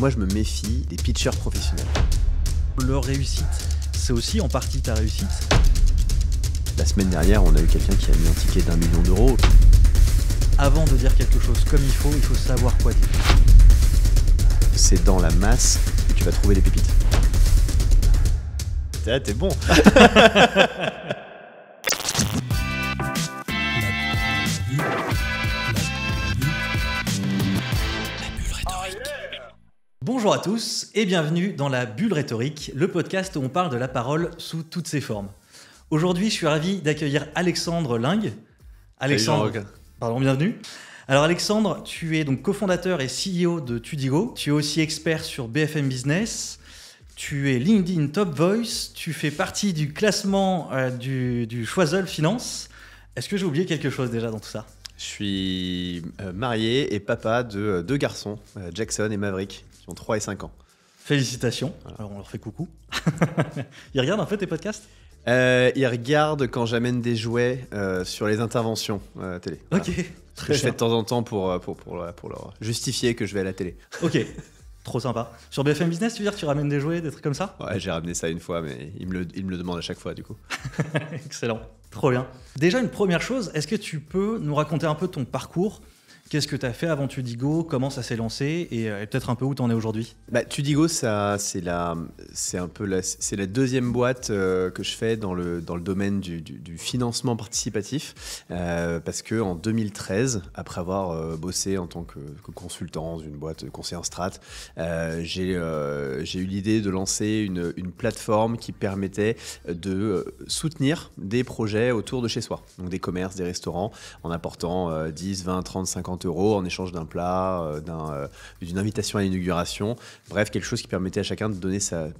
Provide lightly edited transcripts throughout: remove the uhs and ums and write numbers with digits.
Moi, je me méfie des pitchers professionnels. Leur réussite, c'est aussi en partie ta réussite. La semaine dernière, on a eu quelqu'un qui a mis un ticket d'1 million d'euros. Avant de dire quelque chose comme il faut savoir quoi dire. C'est dans la masse que tu vas trouver les pépites. T'es bon. Bonjour à tous et bienvenue dans la Bulle Rhétorique, le podcast où on parle de la parole sous toutes ses formes. Aujourd'hui, je suis ravi d'accueillir Alexandre Lingue. Alexandre, bienvenue. Alors Alexandre, tu es donc cofondateur et CEO de Tudigo. Tu es aussi expert sur BFM Business. Tu es LinkedIn Top Voice. Tu fais partie du classement du Choiseul Finance. Est-ce que j'ai oublié quelque chose déjà dans tout ça ? Je suis marié et papa de 2 garçons, Jackson et Maverick, qui ont 3 et 5 ans. Félicitations. Voilà. Alors on leur fait coucou. Ils regardent un peu tes podcasts ? Ils regardent quand j'amène des jouets sur les interventions télé. Voilà. Ok. Ce que je fais de temps en temps pour leur justifier que je vais à la télé. Ok. Trop sympa. Sur BFM Business, tu veux dire, tu ramènes des jouets, des trucs comme ça ? Ouais, j'ai ramené ça une fois, mais ils me le demandent à chaque fois, du coup. Excellent. Trop bien. Déjà, une première chose, est-ce que tu peux nous raconter un peu ton parcours ? Qu'est-ce que tu as fait avant Tudigo ? Comment ça s'est lancé ? Et peut-être un peu où tu en es aujourd'hui ? Tudigo, c'est la deuxième boîte que je fais dans le domaine du financement participatif. Parce qu'en 2013, après avoir bossé en tant que consultant dans une boîte de conseiller en strat, j'ai eu l'idée de lancer une plateforme qui permettait de soutenir des projets autour de chez soi. Donc des commerces, des restaurants, en apportant 10, 20, 30, 50 euros en échange d'un plat, d'une invitation à l'inauguration. Bref, quelque chose qui permettait à chacun de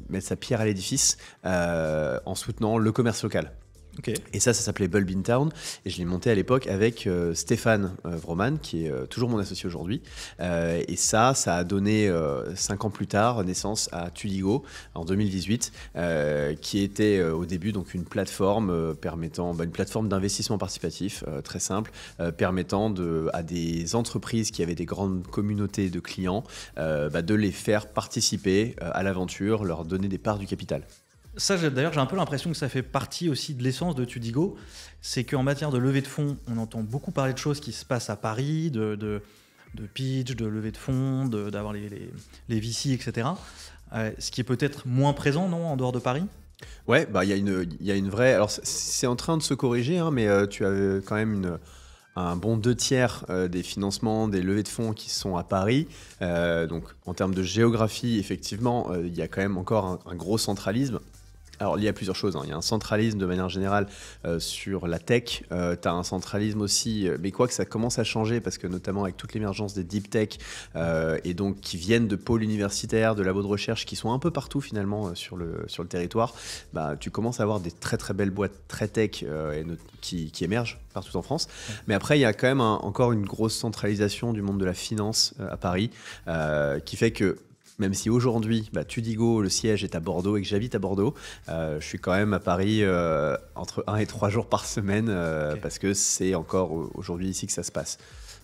mettre sa pierre à l'édifice en soutenant le commerce local. Okay. Et ça s'appelait Bulb in Town. Et je l'ai monté à l'époque avec Stéphane Vroman, qui est toujours mon associé aujourd'hui. Et ça a donné 5 ans plus tard naissance à Tudigo en 2018, qui était au début donc une plateforme une plateforme d'investissement participatif très simple, permettant à des entreprises qui avaient des grandes communautés de clients de les faire participer à l'aventure, leur donner des parts du capital. Ça, d'ailleurs, j'ai un peu l'impression que ça fait partie aussi de l'essence de Tudigo. C'est qu'en matière de levée de fonds, on entend beaucoup parler de choses qui se passent à Paris, de pitch, de levée de fonds, d'avoir les VC, etc. Ce qui est peut-être moins présent, non, en dehors de Paris ? Ouais, il y a une vraie... Alors, c'est en train de se corriger, hein, mais tu as quand même un bon 2/3 des financements, des levées de fonds qui sont à Paris. Donc, en termes de géographie, effectivement, il y a quand même encore un gros centralisme. Alors, il y a plusieurs choses. Il y a un centralisme de manière générale sur la tech. Tu as un centralisme aussi, mais quoi que ça commence à changer parce que notamment avec toute l'émergence des deep tech et donc qui viennent de pôles universitaires, de labos de recherche qui sont un peu partout finalement sur le territoire, tu commences à avoir des très très belles boîtes très tech qui émergent partout en France. Ouais. Mais après, il y a quand même encore une grosse centralisation du monde de la finance à Paris qui fait que même si aujourd'hui, Tudigo, le siège est à Bordeaux et que j'habite à Bordeaux, je suis quand même à Paris entre 1 et 3 jours par semaine parce que c'est encore aujourd'hui ici que ça se passe.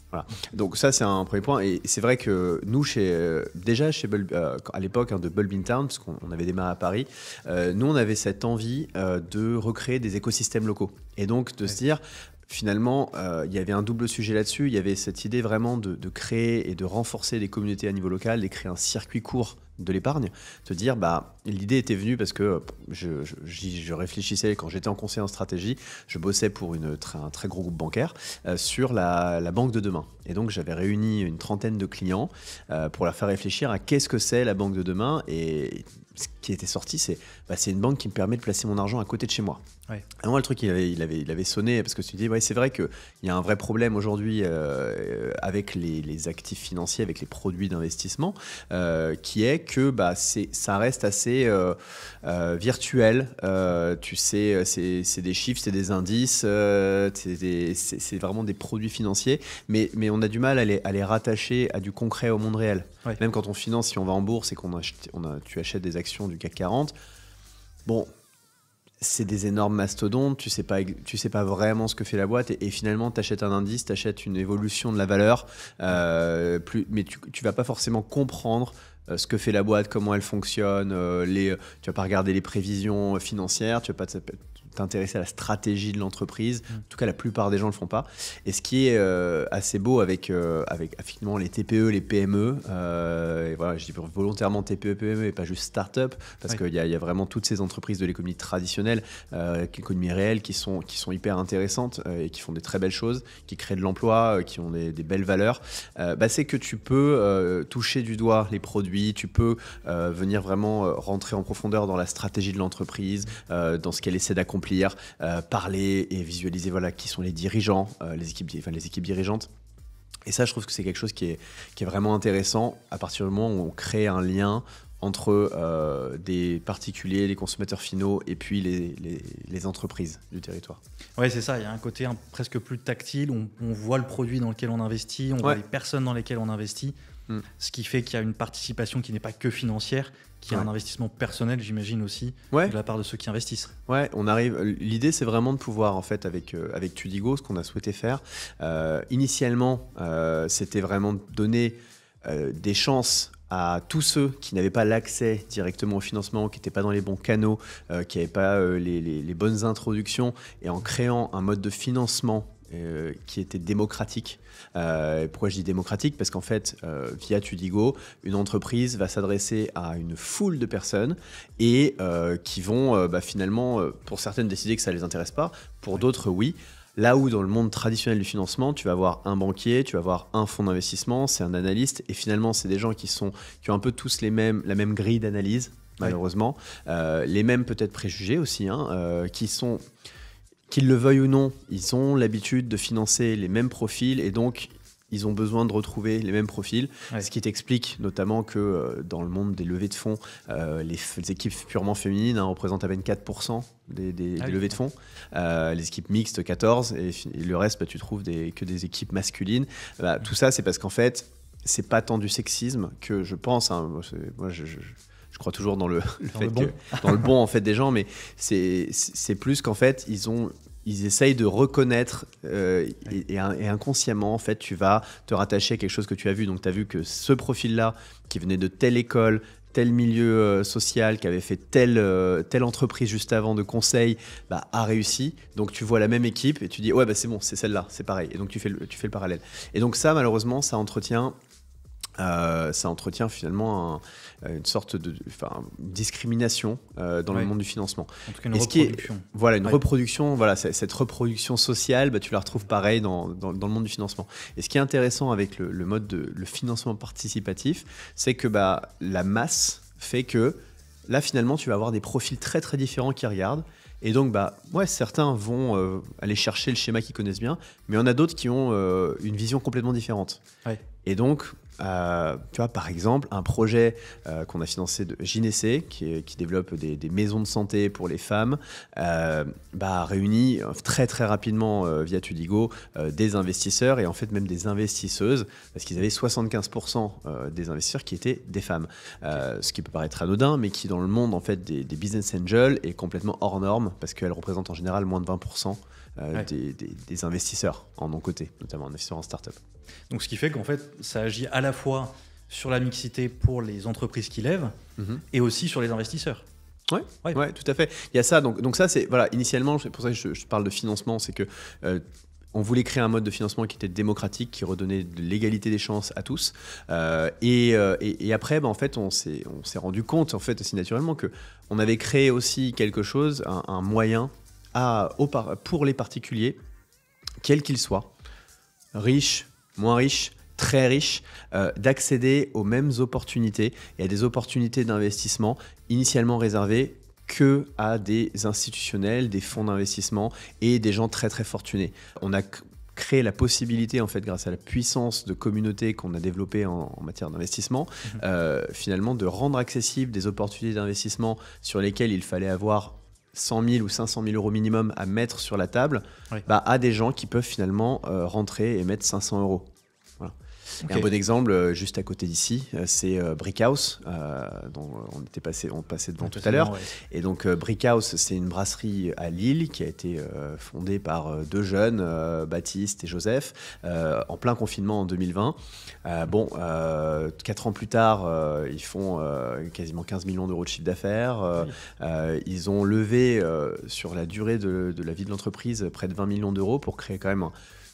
Voilà. Donc ça, c'est un premier point. Et c'est vrai que nous, à l'époque de Bulb in Town, parce qu'on avait démarré à Paris, nous, on avait cette envie de recréer des écosystèmes locaux. Et donc de se dire... Finalement, il y avait un double sujet là-dessus. Il y avait cette idée vraiment de créer et de renforcer les communautés à niveau local, de créer un circuit court de l'épargne. Te dire, l'idée était venue parce que je réfléchissais quand j'étais en conseil en stratégie, je bossais pour un très gros groupe bancaire sur la banque de demain. Et donc, j'avais réuni une trentaine de clients pour leur faire réfléchir à qu'est-ce que c'est la banque de demain. Et ce qui était sorti, c'est une banque qui me permet de placer mon argent à côté de chez moi. Ouais. Et moi, le truc, il avait sonné parce que tu dis, c'est vrai qu'il y a un vrai problème aujourd'hui avec les actifs financiers, avec les produits d'investissement, qui est que ça reste assez virtuel. Tu sais, c'est des chiffres, c'est des indices, c'est vraiment des produits financiers, mais on a du mal à les rattacher à du concret au monde réel. Ouais. Même quand on finance, si on va en bourse et tu achètes des actions du CAC 40, c'est des énormes mastodontes, tu sais pas vraiment ce que fait la boîte et finalement tu achètes un indice, tu achètes une évolution de la valeur, mais tu vas pas forcément comprendre ce que fait la boîte, comment elle fonctionne, tu vas pas regarder les prévisions financières, tu vas pas t'intéresser à la stratégie de l'entreprise. En tout cas, la plupart des gens le font pas. Et ce qui est assez beau avec effectivement les TPE, les PME, et voilà, je dis volontairement TPE, PME et pas juste start-up, parce qu'il y a vraiment toutes ces entreprises de l'économie traditionnelle, l'économie réelle, qui sont hyper intéressantes et qui font des très belles choses, qui créent de l'emploi, qui ont des belles valeurs. C'est que tu peux toucher du doigt les produits, tu peux venir vraiment rentrer en profondeur dans la stratégie de l'entreprise, dans ce qu'elle essaie d'accomplir, parler et visualiser qui sont les dirigeants, les équipes dirigeantes. Et ça, je trouve que c'est quelque chose qui est vraiment intéressant à partir du moment où on crée un lien entre des particuliers, les consommateurs finaux et puis les entreprises du territoire. Oui, c'est ça. Il y a un côté presque plus tactile. On voit le produit dans lequel on investit, on voit les personnes dans lesquelles on investit. Ce qui fait qu'il y a une participation qui n'est pas que financière, qui est un investissement personnel, j'imagine aussi, de la part de ceux qui investissent. Ouais, l'idée, c'est vraiment de pouvoir, en fait, avec Tudigo, ce qu'on a souhaité faire. Initialement, c'était vraiment de donner des chances à tous ceux qui n'avaient pas l'accès directement au financement, qui n'étaient pas dans les bons canaux, qui n'avaient pas les bonnes introductions, et en créant un mode de financement qui était démocratique. Pourquoi je dis démocratique ? Parce qu'en fait, via Tudigo, une entreprise va s'adresser à une foule de personnes et qui vont finalement, pour certaines, décider que ça ne les intéresse pas, pour d'autres, oui. Là où dans le monde traditionnel du financement, tu vas avoir un banquier, tu vas avoir un fonds d'investissement, c'est un analyste, et finalement, c'est des gens qui ont un peu tous la même grille d'analyse, malheureusement, les mêmes peut-être préjugés aussi, qu'ils le veuillent ou non, ils ont l'habitude de financer les mêmes profils et donc ils ont besoin de retrouver les mêmes profils. Ce qui t'explique notamment que dans le monde des levées de fonds, les équipes purement féminines représentent à peine 4% des levées de fonds. Les équipes mixtes, 14%, et le reste, tu trouves que des équipes masculines. Tout ça, c'est parce qu'en fait, c'est pas tant du sexisme que je pense. Moi, je crois toujours dans le bon en fait des gens, mais c'est plus qu'en fait ils essayent de reconnaître et inconsciemment en fait tu vas te rattacher à quelque chose que tu as vu. Donc tu as vu que ce profil-là qui venait de telle école, tel milieu social, qui avait fait telle entreprise juste avant de conseil, a réussi. Donc tu vois la même équipe et tu dis c'est bon, c'est celle-là, c'est pareil. Et donc tu fais le parallèle. Et donc ça, malheureusement, ça entretient finalement une sorte de discrimination dans le monde du financement. En tout cas, une reproduction. Une reproduction. Cette reproduction sociale, tu la retrouves pareil dans le monde du financement. Et ce qui est intéressant avec le mode le financement participatif, c'est que la masse fait que là, finalement, tu vas avoir des profils très très différents qui regardent. Et donc, certains vont aller chercher le schéma qu'ils connaissent bien, mais il y en a d'autres qui ont une vision complètement différente. Et donc, tu vois, par exemple, un projet qu'on a financé de Gynécée, qui développe des maisons de santé pour les femmes, a réuni très très rapidement via Tudigo des investisseurs et en fait même des investisseuses, parce qu'ils avaient 75% des investisseurs qui étaient des femmes. Ce qui peut paraître anodin, mais qui dans le monde en fait des business angels est complètement hors norme, parce qu'elles représentent en général moins de 20% des investisseurs en non-cotés, notamment investisseurs en start-up. Donc ce qui fait qu'en fait, ça agit à la fois sur la mixité pour les entreprises qui lèvent et aussi sur les investisseurs. Oui, tout à fait. Il y a ça. Donc ça, c'est initialement, c'est pour ça que je parle de financement, c'est que on voulait créer un mode de financement qui était démocratique, qui redonnait de l'égalité des chances à tous. Et après, en fait, on s'est rendu compte, en fait, aussi naturellement, que on avait créé aussi quelque chose, un moyen pour les particuliers, quels qu'ils soient, riches, moins riches, très riches, d'accéder aux mêmes opportunités et à des opportunités d'investissement initialement réservées que à des institutionnels, des fonds d'investissement et des gens très très fortunés. On a créé la possibilité, en fait, grâce à la puissance de communauté qu'on a développée en matière d'investissement, finalement de rendre accessibles des opportunités d'investissement sur lesquelles il fallait avoir 100 000 ou 500 000 euros minimum à mettre sur la table, à des gens qui peuvent finalement rentrer et mettre 500 euros. Voilà. Okay. Et un bon exemple, juste à côté d'ici, c'est Brickhouse, dont on passait devant tout à l'heure. Ouais. Et donc Brickhouse, c'est une brasserie à Lille qui a été fondée par deux jeunes, Baptiste et Joseph, en plein confinement en 2020. 4 ans plus tard, ils font quasiment 15 millions d'euros de chiffre d'affaires. Ils ont levé sur la durée de la vie de l'entreprise près de 20 millions d'euros pour créer quand même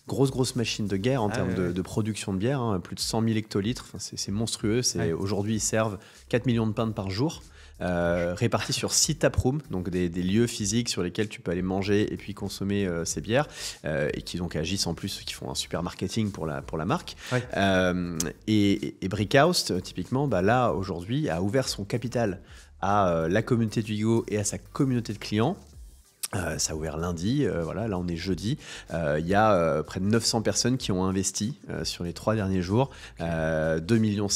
grosse machine de guerre en termes de production de bière, hein, plus de 100 000 hectolitres, c'est monstrueux. Aujourd'hui, ils servent 4 millions de pintes par jour, répartis sur 6 taprooms, donc des lieux physiques sur lesquels tu peux aller manger et puis consommer ces bières, et qui donc agissent en plus, qui font un super marketing pour la marque. Ouais. Et Brickhouse, typiquement, là, aujourd'hui, a ouvert son capital à la communauté du Twdigo et à sa communauté de clients. Ça a ouvert lundi, là on est jeudi. Il y a près de 900 personnes qui ont investi sur les 3 derniers jours, 2,7 millions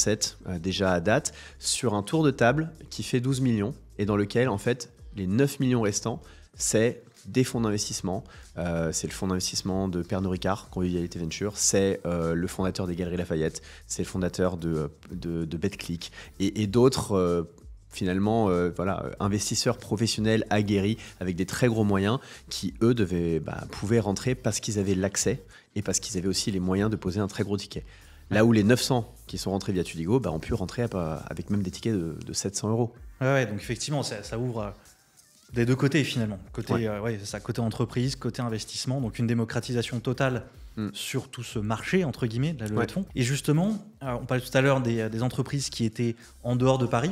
déjà à date, sur un tour de table qui fait 12 millions et dans lequel en fait les 9 millions restants, c'est des fonds d'investissement. C'est le fonds d'investissement de Pernod Ricard, Convivialité Venture, c'est le fondateur des Galeries Lafayette, c'est le fondateur de BetClick et d'autres finalement, investisseurs professionnels aguerris avec des très gros moyens qui, eux, pouvaient rentrer parce qu'ils avaient l'accès et parce qu'ils avaient aussi les moyens de poser un très gros ticket. Là où les 900 qui sont rentrés via Twdigo ont pu rentrer avec même des tickets de 700 euros. Ouais, donc effectivement, ça ouvre des deux côtés finalement. Côté entreprise, côté investissement, donc une démocratisation totale sur tout ce marché, entre guillemets, de la levée de fonds. Et justement, on parlait tout à l'heure des entreprises qui étaient en dehors de Paris.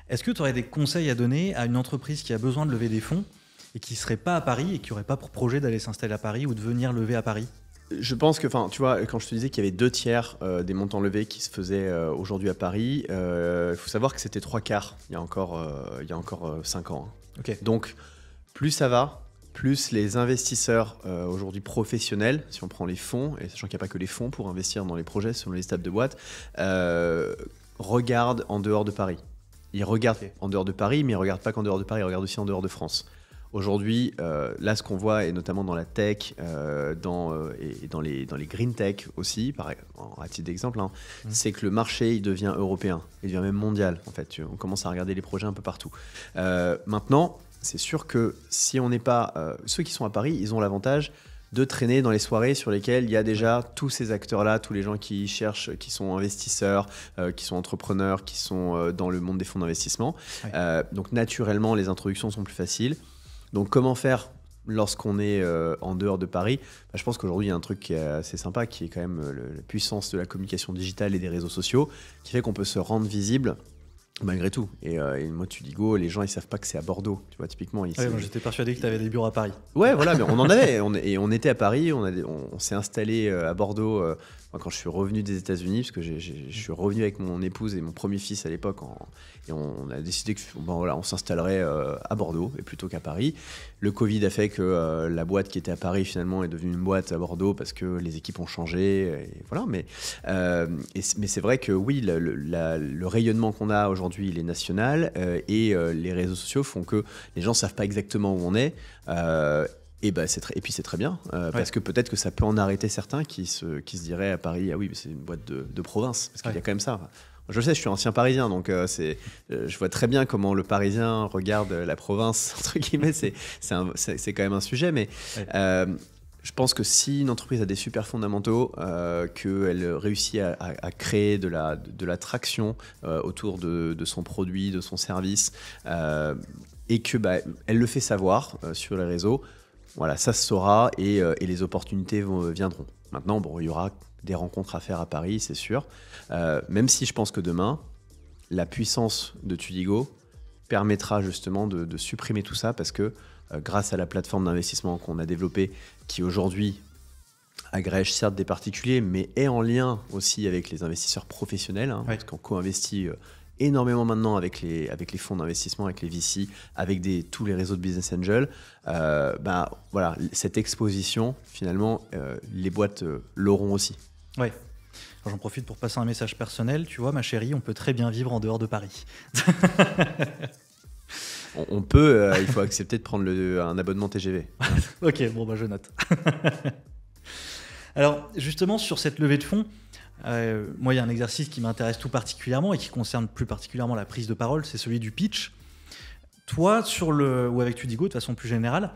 Est-ce que tu aurais des conseils à donner à une entreprise qui a besoin de lever des fonds et qui ne serait pas à Paris et qui n'aurait pas pour projet d'aller s'installer à Paris ou de venir lever à Paris ? Je pense que, tu vois, quand je te disais qu'il y avait 2/3 des montants levés qui se faisaient aujourd'hui à Paris, il faut savoir que c'était 3/4 il y a encore 5 ans. Hein. Okay. Donc, plus ça va, plus les investisseurs aujourd'hui professionnels, si on prend les fonds, et sachant qu'il n'y a pas que les fonds pour investir dans les projets selon les stades de boîte, regardent en dehors de Paris. Ils regardent en dehors de Paris, mais ils ne regardent pas qu'en dehors de Paris, ils regardent aussi en dehors de France. Aujourd'hui, là, ce qu'on voit, et notamment dans la tech, et dans les green tech aussi, à titre d'exemple, c'est que le marché il devient européen, il devient même mondial. En fait, on commence à regarder les projets un peu partout. Maintenant, c'est sûr que si on n'est pas... ceux qui sont à Paris, ils ont l'avantage de traîner dans les soirées sur lesquelles il y a déjà tous ces acteurs-là, tous les gens qui cherchent, qui sont investisseurs, qui sont entrepreneurs, qui sont dans le monde des fonds d'investissement. Ouais. Donc naturellement, les introductions sont plus faciles. Donc comment faire lorsqu'on est en dehors de Paris ? Je pense qu'aujourd'hui, il y a un truc qui est assez sympa, qui est quand même la puissance de la communication digitale et des réseaux sociaux, qui fait qu'on peut se rendre visible malgré tout. Et moi, Twdigo, les gens, ils savent pas que c'est à Bordeaux. Tu vois, typiquement. Ici, moi, j'étais persuadé que tu avais des bureaux à Paris. Ouais, voilà, mais on en avait. On était à Paris, on s'est installé à Bordeaux quand je suis revenu des États-Unis, parce que je suis revenu avec mon épouse et mon premier fils à l'époque, et on a décidé on s'installerait à Bordeaux et plutôt qu'à Paris. Le Covid a fait que la boîte qui était à Paris finalement est devenue une boîte à Bordeaux parce que les équipes ont changé. Et voilà, mais c'est vrai que oui, le rayonnement qu'on a aujourd'hui, il est national, et les réseaux sociaux font que les gens savent pas exactement où on est. Et puis c'est très bien, parce que peut-être que ça peut en arrêter certains qui se diraient à Paris, ah oui, mais c'est une boîte de province, parce qu'il y a quand même ça. Je le sais, je suis ancien parisien, donc je vois très bien comment le parisien regarde la province, entre guillemets, c'est quand même un sujet, mais je pense que si une entreprise a des super fondamentaux, qu'elle réussit à créer de la traction autour de son produit, de son service, et que elle le fait savoir sur les réseaux, voilà, ça se saura et les opportunités viendront. Maintenant, il y aura des rencontres à faire à Paris, c'est sûr. Même si je pense que demain, la puissance de Twdigo permettra justement de supprimer tout ça parce que grâce à la plateforme d'investissement qu'on a développée, qui aujourd'hui agrège certes des particuliers, mais est en lien aussi avec les investisseurs professionnels, parce qu'on co-investit énormément maintenant avec les fonds d'investissement, avec les VC, avec tous les réseaux de business angels. Voilà, cette exposition, finalement, les boîtes l'auront aussi. Ouais. J'en profite pour passer un message personnel. Tu vois, ma chérie, on peut très bien vivre en dehors de Paris. On peut, il faut accepter de prendre un abonnement TGV. Ok, je note. Alors, justement, sur cette levée de fonds, Moi, il y a un exercice qui m'intéresse tout particulièrement et qui concerne plus particulièrement la prise de parole, c'est celui du pitch. Toi, ou avec Tudigo, de façon plus générale,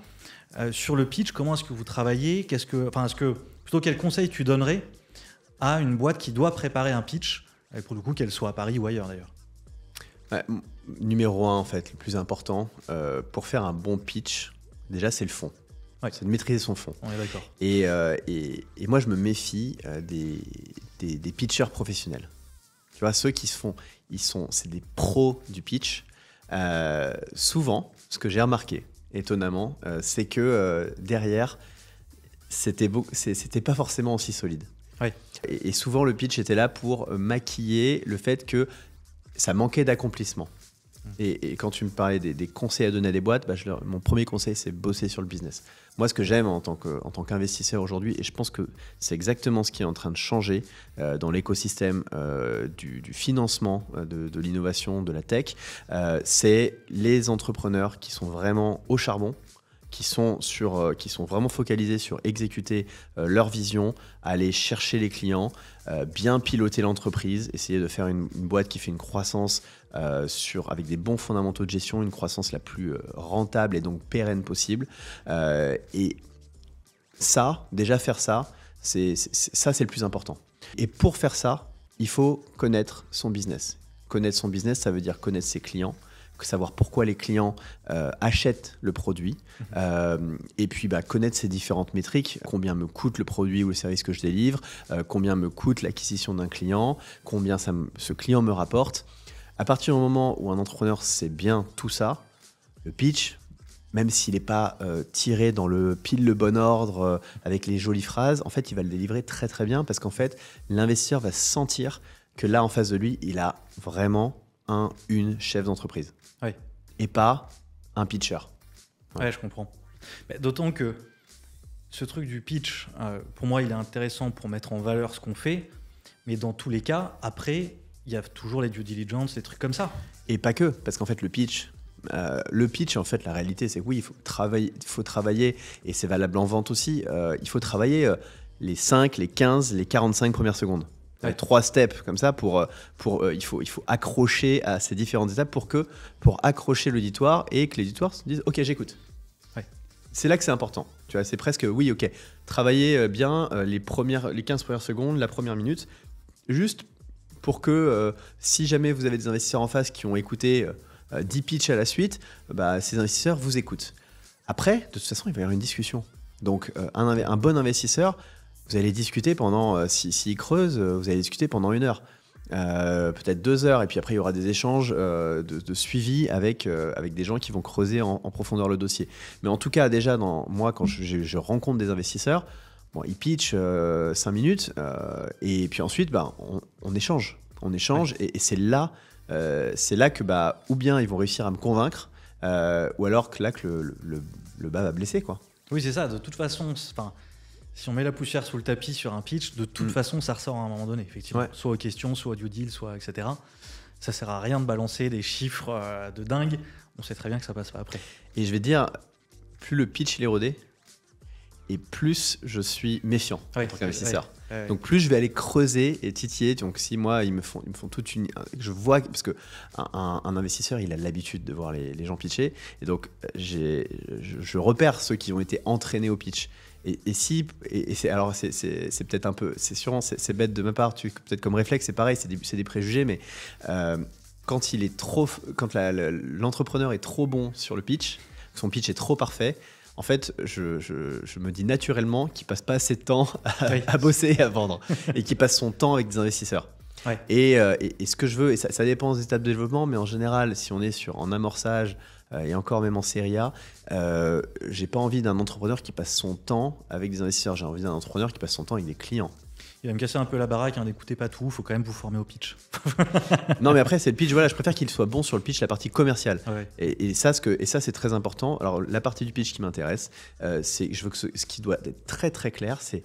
sur le pitch, comment est-ce que vous travaillez? Plutôt quel conseil tu donnerais à une boîte qui doit préparer un pitch, et pour le coup, qu'elle soit à Paris ou ailleurs d'ailleurs? Numéro 1, en fait, le plus important, pour faire un bon pitch, déjà, c'est le fond. Ouais. C'est de maîtriser son fond. On est d'accord. Et moi, je me méfie des pitchers professionnels. Tu vois, ceux qui c'est des pros du pitch. Souvent, ce que j'ai remarqué, étonnamment, c'est que derrière, c'était pas forcément aussi solide. Ouais. Et souvent, le pitch était là pour maquiller le fait que ça manquait d'accomplissement. Et quand tu me parlais des conseils à donner à des boîtes, mon premier conseil, c'est bosser sur le business. Moi, ce que j'aime en tant qu'investisseur aujourd'hui, et je pense que c'est exactement ce qui est en train de changer dans l'écosystème du financement, de l'innovation, de la tech, c'est les entrepreneurs qui sont vraiment au charbon, qui sont vraiment focalisés sur exécuter leur vision, aller chercher les clients, bien piloter l'entreprise, essayer de faire une boîte qui fait une croissance avec des bons fondamentaux de gestion, une croissance la plus rentable et donc pérenne possible. Et ça, déjà faire ça, c'est le plus important. Et pour faire ça, il faut connaître son business. Connaître son business, ça veut dire connaître ses clients, savoir pourquoi les clients achètent le produit, et puis connaître ces différentes métriques, combien me coûte le produit ou le service que je délivre, combien me coûte l'acquisition d'un client, combien ce client me rapporte. À partir du moment où un entrepreneur sait bien tout ça, le pitch, même s'il n'est pas tiré dans le bon ordre avec les jolies phrases, en fait, il va le délivrer très très bien parce qu'en fait, l'investisseur va sentir que là, en face de lui, il a vraiment une chef d'entreprise. Oui. Et pas un pitcher. Ouais, je comprends. Mais d'autant que ce truc du pitch, pour moi, il est intéressant pour mettre en valeur ce qu'on fait, mais dans tous les cas, après, il y a toujours les due diligence, des trucs comme ça. Et pas que, parce qu'en fait, le pitch, en fait, la réalité, c'est que oui, il faut travailler, et c'est valable en vente aussi, il faut travailler les 5, les 15, les 45 premières secondes. Ouais. 3 steps comme ça il faut accrocher à ces différentes étapes pour accrocher l'auditoire et que l'auditoire se dise ok, j'écoute. Ouais. C'est là que c'est important. Tu vois, c'est presque oui, ok. Travailler bien les 15 premières secondes, la première minute, juste pour que si jamais vous avez des investisseurs en face qui ont écouté 10 pitchs à la suite, ces investisseurs vous écoutent. Après, de toute façon, il va y avoir une discussion. Donc un bon investisseur, vous allez discuter pendant, s'il creuse, vous allez discuter pendant 1 heure, peut-être 2 heures, et puis après il y aura des échanges de suivi avec des gens qui vont creuser en profondeur le dossier. Mais en tout cas, déjà, moi, quand je rencontre des investisseurs, ils pitchent 5 minutes, et puis ensuite, on échange. Ouais. Et c'est là que ou bien ils vont réussir à me convaincre, ou alors que le bas va blesser, quoi. Oui, c'est ça. De toute façon, si on met la poussière sous le tapis sur un pitch, de toute façon, ça ressort à un moment donné, effectivement. Ouais. Soit aux questions, soit au due deal, etc. Ça sert à rien de balancer des chiffres de dingue. On sait très bien que ça passe pas après. Et je vais te dire, plus le pitch est rodé, et plus je suis méfiant en tant qu'investisseur. Ouais. Donc plus je vais aller creuser et titiller. Donc si moi, ils me font toute une... Je vois, parce qu'un investisseur, il a l'habitude de voir les gens pitcher. Et donc je repère ceux qui ont été entraînés au pitch. Et c'est peut-être un peu, c'est sûrement, c'est bête de ma part, peut-être comme réflexe, c'est pareil, c'est des préjugés, mais quand l'entrepreneur est trop bon sur le pitch, son pitch est trop parfait, en fait, je me dis naturellement qu'il passe pas assez de temps à bosser et à vendre, et qu'il passe son temps avec des investisseurs. Ouais. Et ce que je veux, et ça dépend des étapes de développement, mais en général, si on est en amorçage, et encore même en série A, j'ai pas envie d'un entrepreneur qui passe son temps avec des investisseurs. J'ai envie d'un entrepreneur qui passe son temps avec des clients. Il va me casser un peu la baraque, n'écoutez pas tout, il faut quand même vous former au pitch. Non, mais après, c'est le pitch. Voilà, je préfère qu'il soit bon sur le pitch, la partie commerciale. Ouais. Et ça, c'est très important. Alors, la partie du pitch qui m'intéresse, c'est je veux que ce qui doit être très très clair, c'est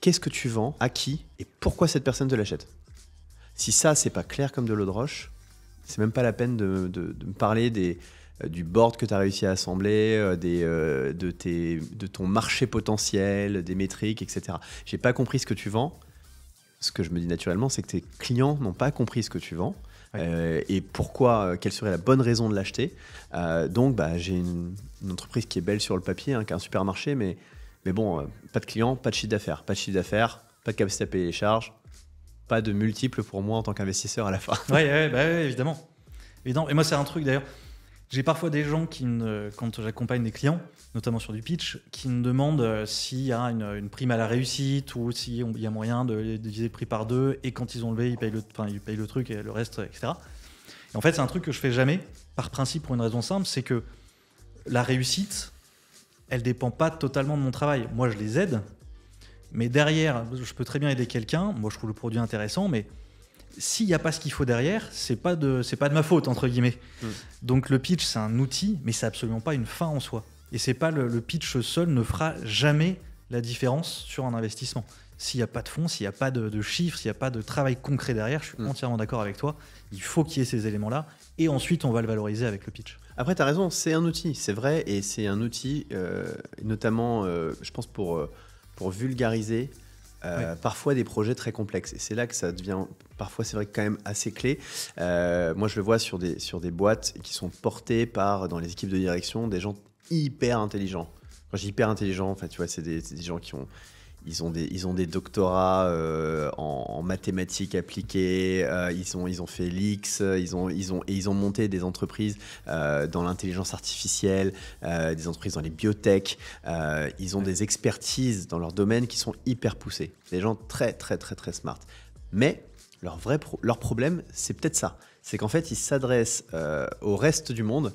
qu'est-ce que tu vends, à qui et pourquoi cette personne te l'achète. Si ça, c'est pas clair comme de l'eau de roche, c'est même pas la peine de me parler du board que tu as réussi à assembler, de ton marché potentiel, des métriques, etc. J'ai pas compris ce que tu vends. ce que je me dis naturellement, c'est que tes clients n'ont pas compris ce que tu vends. Et pourquoi, quelle serait la bonne raison de l'acheter. Donc, j'ai une entreprise qui est belle sur le papier, qui a un supermarché, mais bon, pas de clients, pas de chiffre d'affaires. Pas de chiffre d'affaires, pas de capacité à payer les charges, pas de multiples pour moi en tant qu'investisseur à la fin. Oui, évidemment. Et moi, c'est un truc d'ailleurs. J'ai parfois des gens quand j'accompagne des clients, notamment sur du pitch, qui me demandent s'il y a une prime à la réussite ou s'il y a moyen de diviser le prix par 2 et quand ils ont levé, ils payent le truc et le reste, etc. Et en fait, c'est un truc que je fais jamais par principe pour une raison simple, c'est que la réussite, elle dépend pas totalement de mon travail. Moi, je les aide, mais derrière, je peux très bien aider quelqu'un. Moi, je trouve le produit intéressant, mais s'il n'y a pas ce qu'il faut derrière, c'est pas de ma faute, entre guillemets. Donc le pitch, c'est un outil, mais c'est absolument pas une fin en soi. Et c'est pas le pitch seul ne fera jamais la différence sur un investissement. S'il n'y a pas de fonds, s'il n'y a pas de chiffres, s'il n'y a pas de travail concret derrière, je suis entièrement d'accord avec toi. Il faut qu'il y ait ces éléments-là. Et ensuite, on va le valoriser avec le pitch. Après, tu as raison, c'est un outil, c'est vrai. Et c'est un outil, notamment, je pense, pour vulgariser parfois des projets très complexes. Et c'est là que ça devient, parfois, c'est vrai, quand même assez clé. Moi, je le vois sur des boîtes qui sont portées dans les équipes de direction, des gens hyper intelligents. Quand je dis hyper intelligents, enfin, tu vois, c'est des gens qui ont... Ils ont des doctorats en mathématiques appliquées, ils ont fait l'X, ils ont monté des entreprises dans l'intelligence artificielle, des entreprises dans les biotech, ils ont des expertises dans leur domaine qui sont hyper poussées. Des gens très, très, très, très smart. Mais leur problème, c'est peut-être ça. C'est qu'en fait, ils s'adressent au reste du monde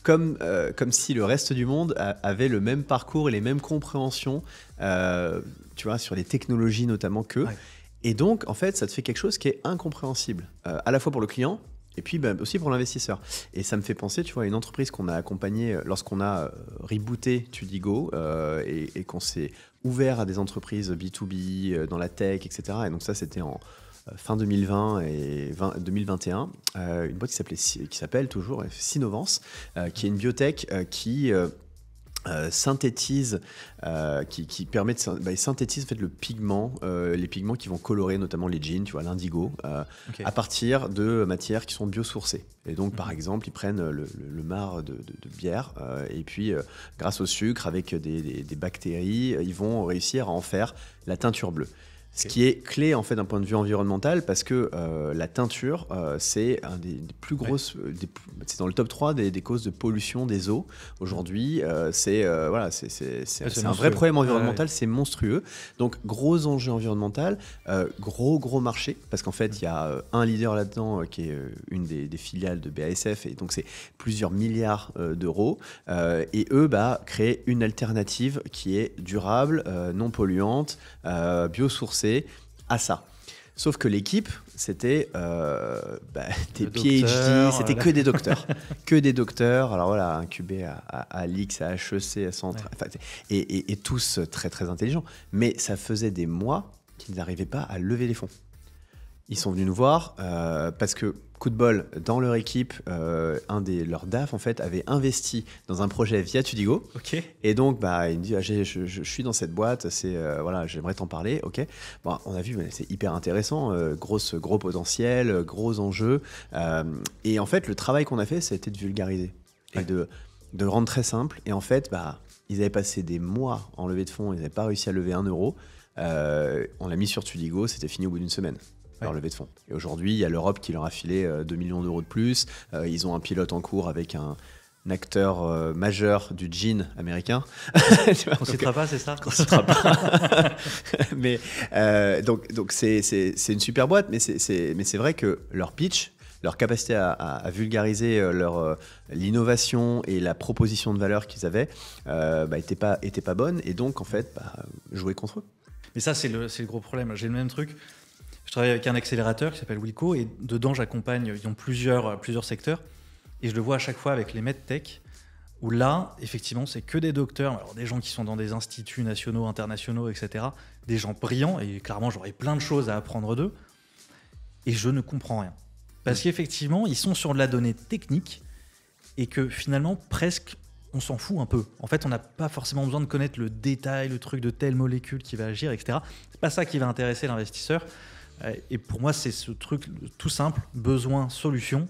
comme si le reste du monde avait le même parcours et les mêmes compréhensions, tu vois, sur les technologies notamment qu'eux. Ouais. Et donc, en fait, ça te fait quelque chose qui est incompréhensible, à la fois pour le client et puis aussi pour l'investisseur. Et ça me fait penser, tu vois, à une entreprise qu'on a accompagnée lorsqu'on a rebooté Tudigo et qu'on s'est ouvert à des entreprises B2B dans la tech, etc. Et donc ça, c'était en fin 2020 et 2021, une boîte qui s'appelle toujours Synovance, qui est une biotech qui synthétise, qui permet de synthétise en fait le pigment, les pigments qui vont colorer notamment les jeans, tu vois, l'indigo, à partir de matières qui sont biosourcées. Et donc, par exemple, ils prennent le marc de bière et puis, grâce au sucre, avec des bactéries, ils vont réussir à en faire la teinture bleue. Ce qui est clé en fait d'un point de vue environnemental parce que la teinture c'est un des plus grosses, c'est dans le top 3 des causes de pollution des eaux aujourd'hui. C'est un vrai problème environnemental, c'est monstrueux. Donc gros enjeu environnemental, gros marché parce qu'en fait il y a un leader là-dedans qui est une des filiales de BASF et donc c'est plusieurs milliards d'euros et eux créent une alternative qui est durable, non polluante, biosourcée à ça. Sauf que l'équipe, c'était des PhD, c'était que des docteurs. Que des docteurs, alors voilà, incubés à l'X, à HEC, à Centre, et tous très très intelligents. Mais ça faisait des mois qu'ils n'arrivaient pas à lever les fonds. Ils sont venus nous voir parce que, coup de bol, dans leur équipe, leurs DAF en fait, avait investi dans un projet via Tudigo. Okay. Et donc, il me dit je suis dans cette boîte, j'aimerais t'en parler. Okay. Bon, on a vu, c'est hyper intéressant, gros potentiel, gros enjeux. Et en fait, le travail qu'on a fait, ça a été de vulgariser et de rendre très simple. Et en fait, ils avaient passé des mois en levée de fonds, ils n'avaient pas réussi à lever 1 euro. On l'a mis sur Tudigo, c'était fini au bout d'une semaine. Leur levée de fonds. Et aujourd'hui, il y a l'Europe qui leur a filé 2 millions d'euros de plus. Ils ont un pilote en cours avec un acteur majeur du gin américain. On ne citera pas, c'est ça ? On ne citera pas. Mais, donc c'est une super boîte, mais c'est vrai que leur pitch, leur capacité à vulgariser l'innovation et la proposition de valeur qu'ils avaient était pas bonne. Et donc, en fait, jouer contre eux. Mais ça, c'est le gros problème. J'ai le même truc. Je travaille avec un accélérateur qui s'appelle Wilco et dedans j'accompagne, ils ont plusieurs secteurs et je le vois à chaque fois avec les medtech où là effectivement c'est que des docteurs, alors des gens qui sont dans des instituts nationaux, internationaux, etc. Des gens brillants et clairement j'aurais plein de choses à apprendre d'eux et je ne comprends rien. Parce qu'effectivement ils sont sur de la donnée technique et que finalement presque on s'en fout un peu. En fait, on n'a pas forcément besoin de connaître le détail, le truc de telle molécule qui va agir, etc. C'est pas ça qui va intéresser l'investisseur. Et pour moi, c'est ce truc tout simple, besoin, solution,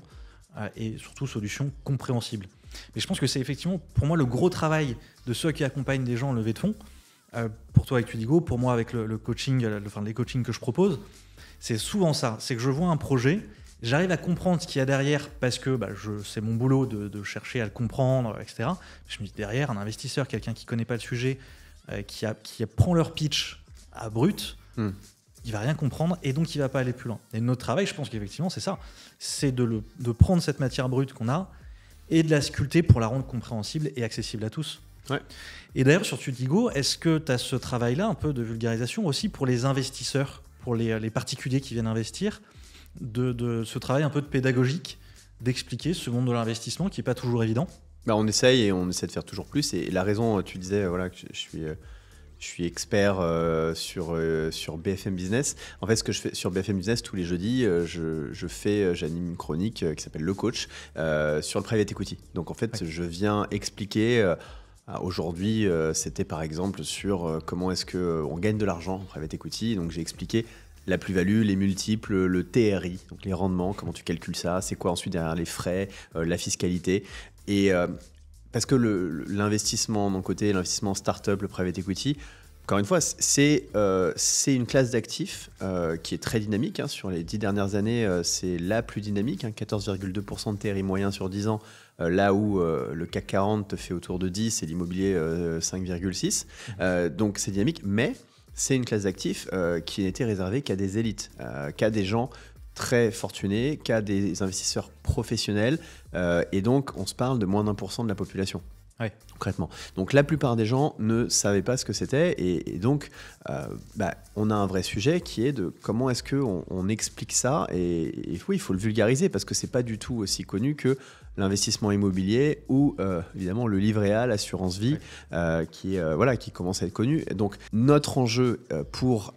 et surtout solution compréhensible. Mais je pense que c'est effectivement, pour moi, le gros travail de ceux qui accompagnent des gens en levée de fonds, pour toi avec Tudigo, pour moi avec le coaching, les coachings que je propose, c'est souvent ça. C'est que je vois un projet, j'arrive à comprendre ce qu'il y a derrière parce que c'est mon boulot de chercher à le comprendre, etc. Je me dis derrière, un investisseur, quelqu'un qui ne connaît pas le sujet, qui prend leur pitch à brut, il ne va rien comprendre et donc il ne va pas aller plus loin. Et notre travail, je pense qu'effectivement, c'est ça. C'est de prendre cette matière brute qu'on a et de la sculpter pour la rendre compréhensible et accessible à tous. Ouais. Et d'ailleurs, sur Tudigo, est-ce que tu as ce travail-là, un peu de vulgarisation aussi pour les investisseurs, pour les particuliers qui viennent investir, de ce travail un peu de pédagogique, d'expliquer ce monde de l'investissement qui n'est pas toujours évident? On essaye et on essaie de faire toujours plus. Et la raison, tu disais que je suis expert sur BFM Business. En fait, ce que je fais sur BFM Business tous les jeudis, j'anime une chronique qui s'appelle Le Coach sur le private equity. Donc en fait, je viens expliquer. Aujourd'hui, c'était par exemple sur comment est-ce qu'on gagne de l'argent en private equity. Donc j'ai expliqué la plus-value, les multiples, le TRI, donc les rendements, comment tu calcules ça, c'est quoi ensuite derrière les frais, la fiscalité. Et parce que l'investissement de mon côté, l'investissement start-up, le private equity, encore une fois, c'est une classe d'actifs qui est très dynamique. Sur les 10 dernières années, c'est la plus dynamique, 14,2% de TRI moyen sur 10 ans, là où le CAC 40 te fait autour de 10 et l'immobilier 5,6. Donc c'est dynamique, mais c'est une classe d'actifs qui n'était réservée qu'à des élites, qu'à des gens très fortunés, qu'à des investisseurs professionnels. Et donc, on se parle de moins d'1% de la population. Ouais. Concrètement. Donc la plupart des gens ne savaient pas ce que c'était et donc on a un vrai sujet qui est de comment est-ce qu'on explique ça et oui, il faut le vulgariser parce que c'est pas du tout aussi connu que l'investissement immobilier ou évidemment le livret A, l'assurance vie, qui commence à être connu. Et donc notre enjeu pour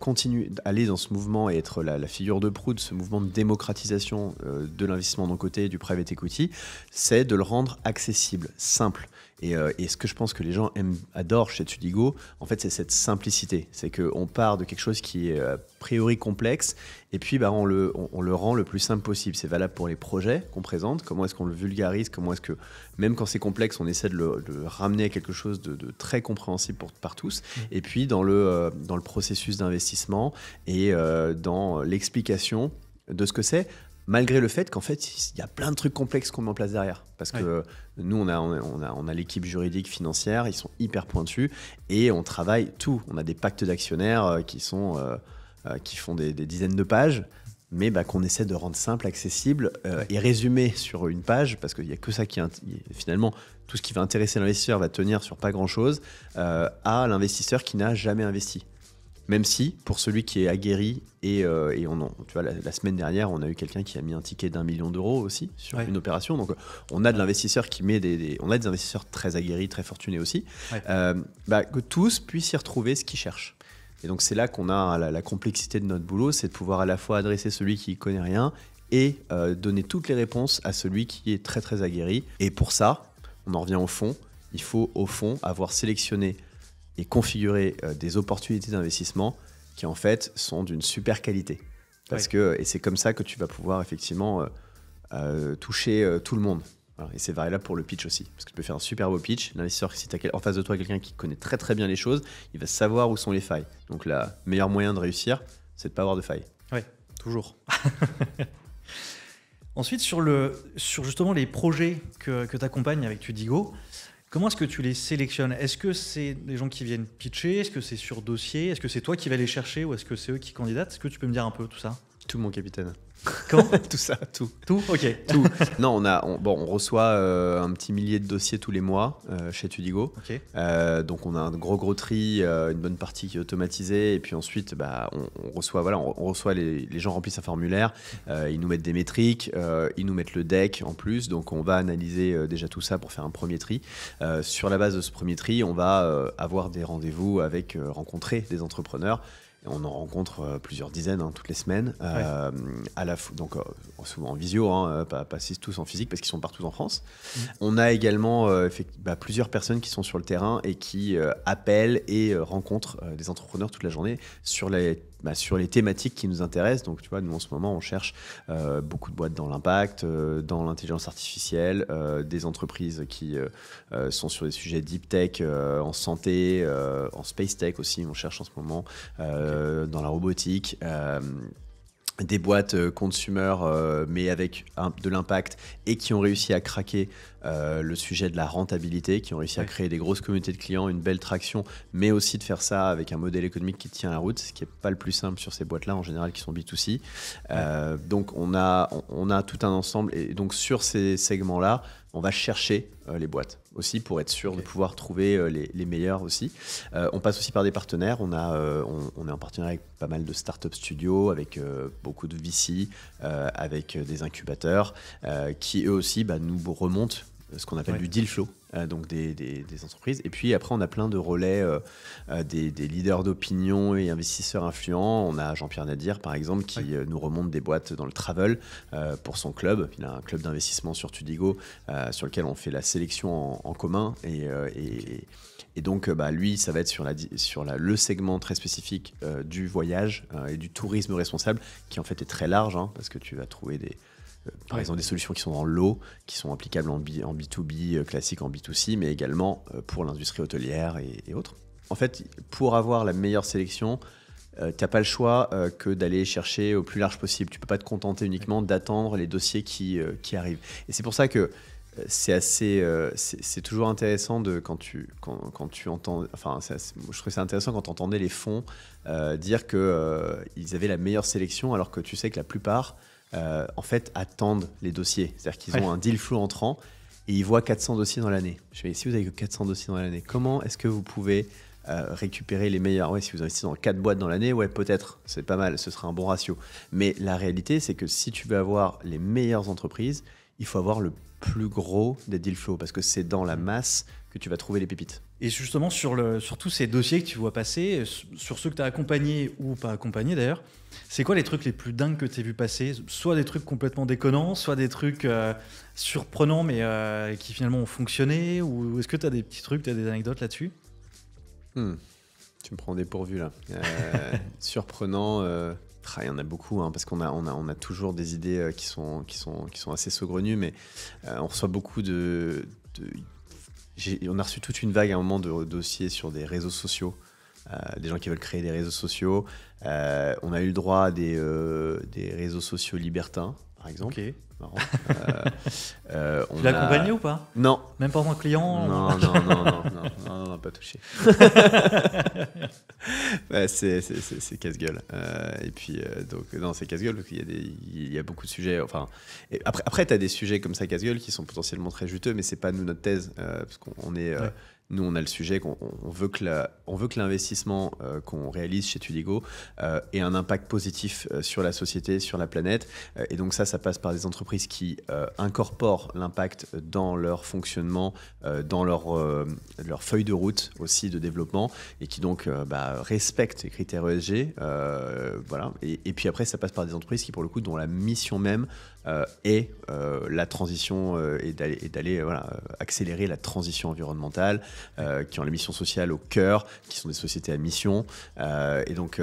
continuer d'aller dans ce mouvement et être la figure de proue de ce mouvement de démocratisation de l'investissement d'un côté et du private equity, c'est de le rendre accessible, simple. Et ce que je pense que les gens adorent chez Tudigo, en fait, c'est cette simplicité. C'est qu'on part de quelque chose qui est a priori complexe et puis on le rend le plus simple possible. C'est valable pour les projets qu'on présente, comment est-ce qu'on le vulgarise, comment est-ce que, même quand c'est complexe, on essaie de le ramener à quelque chose de très compréhensible par tous. Et puis dans le processus d'investissement et dans l'explication de ce que c'est, malgré le fait qu'en fait, il y a plein de trucs complexes qu'on met en place derrière. Parce que nous, on a l'équipe juridique financière, ils sont hyper pointus et on travaille tout. On a des pactes d'actionnaires qui font des dizaines de pages, mais qu'on essaie de rendre simple, accessible et résumé sur une page, parce qu'il n'y a que ça qui finalement, tout ce qui va intéresser l'investisseur va tenir sur pas grand-chose, à l'investisseur qui n'a jamais investi. Même si, pour celui qui est aguerri, tu vois, la semaine dernière, on a eu quelqu'un qui a mis un ticket d'1 million d'euros aussi sur une opération. Donc, on a de l'investisseur qui met on a des investisseurs très aguerris, très fortunés aussi, que tous puissent y retrouver ce qu'ils cherchent. Et donc, c'est là qu'on a la complexité de notre boulot, c'est de pouvoir à la fois adresser celui qui ne connaît rien et donner toutes les réponses à celui qui est très, très aguerri. Et pour ça, on en revient au fond. Il faut, au fond, avoir sélectionné et configurer des opportunités d'investissement qui en fait sont d'une super qualité. Et c'est comme ça que tu vas pouvoir effectivement toucher tout le monde. Voilà. Et c'est valable pour le pitch aussi. Parce que tu peux faire un super beau pitch. L'investisseur, si tu as en face de toi quelqu'un qui connaît très très bien les choses, il va savoir où sont les failles. Donc le meilleur moyen de réussir, c'est de ne pas avoir de failles. Oui, toujours. Ensuite, sur justement les projets que tu accompagnes avec Tudigo, comment est-ce que tu les sélectionnes? Est-ce que c'est des gens qui viennent pitcher? Est-ce que c'est sur dossier? Est-ce que c'est toi qui vas les chercher ou est-ce que c'est eux qui candidatent? Est-ce que tu peux me dire un peu tout ça? Tout, mon capitaine. Comment? Tout ça, tout. Tout? Ok. Tout. Non, on reçoit un petit millier de dossiers tous les mois chez Tudigo. Okay. Donc on a un gros tri, une bonne partie qui est automatisée. Et puis ensuite, on reçoit les gens remplissent un formulaire. Ils nous mettent des métriques, ils nous mettent le deck en plus. Donc on va analyser déjà tout ça pour faire un premier tri. Sur la base de ce premier tri, on va avoir des rendez-vous rencontrer des entrepreneurs. On en rencontre plusieurs dizaines toutes les semaines, donc souvent en visio, pas tous en physique parce qu'ils sont partout en France. On a également plusieurs personnes qui sont sur le terrain et qui appellent et rencontrent des entrepreneurs toute la journée sur les thématiques qui nous intéressent. Donc tu vois, nous en ce moment on cherche beaucoup de boîtes dans l'impact, dans l'intelligence artificielle, des entreprises qui sont sur des sujets deep tech, en santé, en space tech aussi, on cherche en ce moment, dans la robotique, des boîtes consumer mais avec de l'impact et qui ont réussi à craquer le sujet de la rentabilité, qui ont réussi à créer des grosses communautés de clients, une belle traction, mais aussi de faire ça avec un modèle économique qui tient la route, ce qui n'est pas le plus simple sur ces boîtes-là en général qui sont B2C. Donc on a tout un ensemble, et donc sur ces segments-là, on va chercher les boîtes aussi pour être sûr de pouvoir trouver les meilleurs aussi. On passe aussi par des partenaires. On est en partenariat avec pas mal de start-up studios, avec beaucoup de VC, avec des incubateurs qui eux aussi nous remontent ce qu'on appelle du deal flow, donc des entreprises. Et puis après, on a plein de relais, des leaders d'opinion et investisseurs influents. On a Jean-Pierre Nadir, par exemple, qui nous remonte des boîtes dans le travel pour son club. Il a un club d'investissement sur Tudigo sur lequel on fait la sélection en commun. Et donc, lui, ça va être sur le segment très spécifique du voyage et du tourisme responsable, qui en fait est très large, parce que tu vas trouver par exemple des solutions qui sont dans l'eau, qui sont applicables en B2B classique, en B2C, mais également pour l'industrie hôtelière et autres. En fait, pour avoir la meilleure sélection, tu n'as pas le choix que d'aller chercher au plus large possible. Tu ne peux pas te contenter uniquement d'attendre les dossiers qui arrivent. Et c'est pour ça que c'est toujours intéressant quand tu entends, je trouvais ça intéressant quand tu entendais les fonds dire qu'ils avaient la meilleure sélection, alors que tu sais que la plupart en fait attendent les dossiers. C'est-à-dire qu'ils ont un deal flow entrant et ils voient 400 dossiers dans l'année. Je fais, si vous avez que 400 dossiers dans l'année, comment est-ce que vous pouvez récupérer les meilleurs? Si vous investissez dans 4 boîtes dans l'année, peut-être, c'est pas mal, ce sera un bon ratio. Mais la réalité, c'est que si tu veux avoir les meilleures entreprises, il faut avoir le plus gros des deal flow, parce que c'est dans la masse que tu vas trouver les pépites. Et justement, sur tous ces dossiers que tu vois passer, sur ceux que tu as accompagnés ou pas accompagnés d'ailleurs, c'est quoi les trucs les plus dingues que tu as vu passer? Soit des trucs complètement déconnants, soit des trucs surprenants mais qui finalement ont fonctionné, ou est-ce que tu as des petits trucs, tu as des anecdotes là-dessus? Tu me prends dépourvu là. Surprenant, il y en a beaucoup, parce qu'on a toujours des idées qui sont assez saugrenues, mais on reçoit beaucoup on a reçu toute une vague à un moment de dossiers sur des réseaux sociaux, des gens qui veulent créer des réseaux sociaux. On a eu le droit à des réseaux sociaux libertins, par exemple. Ok. Marrant. Tu l'as accompagné ou pas? Non. Même pas en tant que client? Non, pas touché. C'est casse-gueule. Et puis, c'est casse-gueule parce qu'il y a beaucoup de sujets. Après, tu as des sujets comme ça, casse-gueule, qui sont potentiellement très juteux, mais c'est pas nous notre thèse. Parce qu'on est. Nous, on a le sujet qu'on veut que l'investissement qu'on réalise chez Tudigo ait un impact positif sur la société, sur la planète. Et donc ça passe par des entreprises qui incorporent l'impact dans leur fonctionnement, dans leur feuille de route aussi de développement, et qui donc respectent les critères ESG. Voilà. Et puis après, ça passe par des entreprises qui, pour le coup, dont la mission même est la transition et d'aller accélérer la transition environnementale, qui ont la mission sociale au cœur, qui sont des sociétés à mission, et donc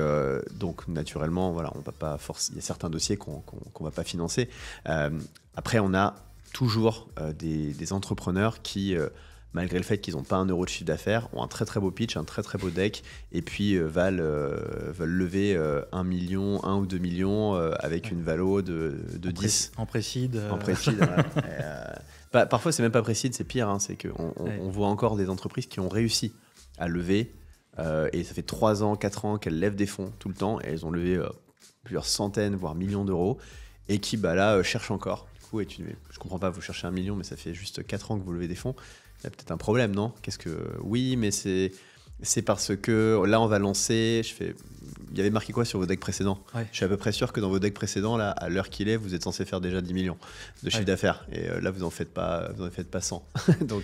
naturellement, on va pas il y a certains dossiers qu'on va pas financer. Après, on a toujours des entrepreneurs qui malgré le fait qu'ils n'ont pas un euro de chiffre d'affaires, ont un très très beau pitch, un très très beau deck, et puis veulent lever 1 million, 1 ou 2 millions avec une valo de 10. En précide. En précide, parfois, c'est même pas précide, c'est pire. C'est qu'on voit encore des entreprises qui ont réussi à lever, et ça fait 3 ans, 4 ans qu'elles lèvent des fonds tout le temps, et elles ont levé plusieurs centaines, voire millions d'euros, et qui cherchent encore. Du coup, je comprends pas, vous cherchez 1 million, mais ça fait juste 4 ans que vous levez des fonds. Il y a peut-être un problème, non? Oui, mais c'est parce que là, on va lancer. Il y avait marqué quoi sur vos decks précédents? Je suis à peu près sûr que dans vos decks précédents, là, à l'heure qu'il est, vous êtes censé faire déjà 10 millions de chiffre d'affaires. Et là, vous n'en faites pas 100. Donc,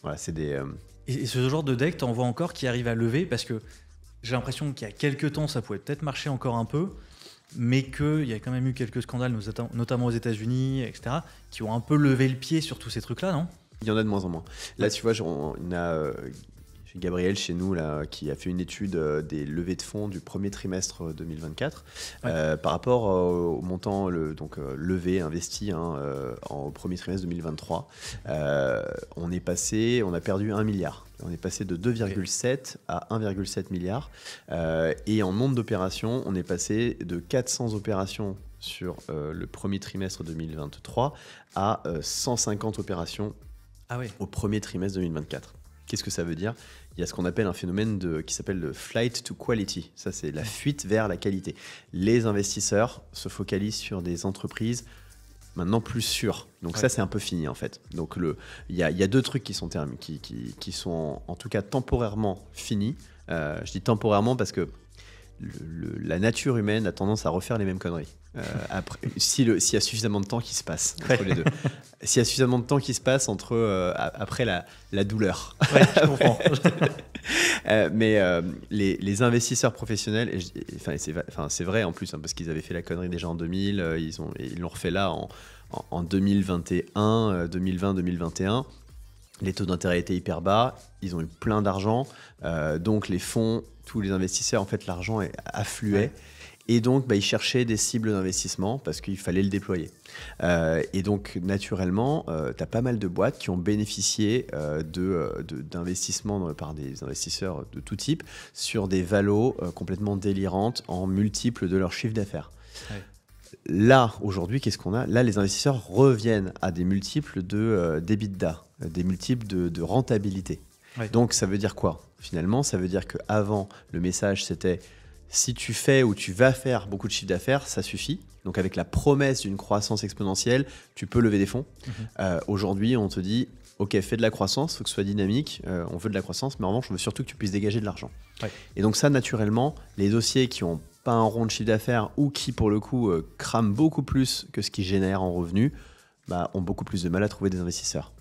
voilà, c'est des. Et ce genre de deck, t'en vois encore qui arrive à lever, parce que j'ai l'impression qu'il y a quelques temps, ça pouvait peut-être marcher encore un peu, mais qu'il y a quand même eu quelques scandales, notamment aux États-Unis, etc., qui ont un peu levé le pied sur tous ces trucs-là, non ? Il y en a de moins en moins. Là, tu vois, on a Gabriel chez nous là, qui a fait une étude des levées de fonds du premier trimestre 2024 par rapport au montant levé, investi au premier trimestre 2023. On a perdu 1 milliard. On est passé de 2,7 à 1,7 milliard. Et en nombre d'opérations, on est passé de 400 opérations sur le premier trimestre 2023 à 150 opérations au premier trimestre 2024. Qu'est-ce que ça veut dire ? Il y a ce qu'on appelle un phénomène qui s'appelle le flight to quality. Ça, c'est la fuite vers la qualité. Les investisseurs se focalisent sur des entreprises maintenant plus sûres. Donc ça, c'est un peu fini en fait. Donc il y a deux trucs qui sont en tout cas temporairement finis. Je dis temporairement parce que la nature humaine a tendance à refaire les mêmes conneries. S'il y a suffisamment de temps qui se passe entre les deux. S'il y a suffisamment de temps qui se passe après la douleur. Ouais, je comprends. Mais les investisseurs professionnels, c'est vrai en plus, parce qu'ils avaient fait la connerie déjà en 2000, ils l'ont refait là en 2021, 2020-2021. Les taux d'intérêt étaient hyper bas, ils ont eu plein d'argent, donc les fonds, tous les investisseurs, en fait, l'argent affluait. Ouais. Et donc, ils cherchaient des cibles d'investissement parce qu'il fallait le déployer. Et donc, naturellement, tu as pas mal de boîtes qui ont bénéficié d'investissements par des investisseurs de tout type sur des valos complètement délirantes en multiples de leur chiffre d'affaires. Ouais. Là, aujourd'hui, qu'est-ce qu'on a ? Là, les investisseurs reviennent à des multiples d'EBITDA, des multiples de rentabilité. Ouais. Donc, ça veut dire quoi ? Finalement, ça veut dire qu'avant, le message, c'était si tu fais ou tu vas faire beaucoup de chiffre d'affaires, ça suffit. Donc, avec la promesse d'une croissance exponentielle, tu peux lever des fonds. Aujourd'hui, on te dit, OK, fais de la croissance, il faut que ce soit dynamique, on veut de la croissance, mais en revanche, on veut surtout que tu puisses dégager de l'argent. Ouais. Et donc ça, naturellement, les dossiers qui n'ont pas un rond de chiffre d'affaires ou qui, pour le coup, crament beaucoup plus que ce qu'ils génèrent en revenus, ont beaucoup plus de mal à trouver des investisseurs.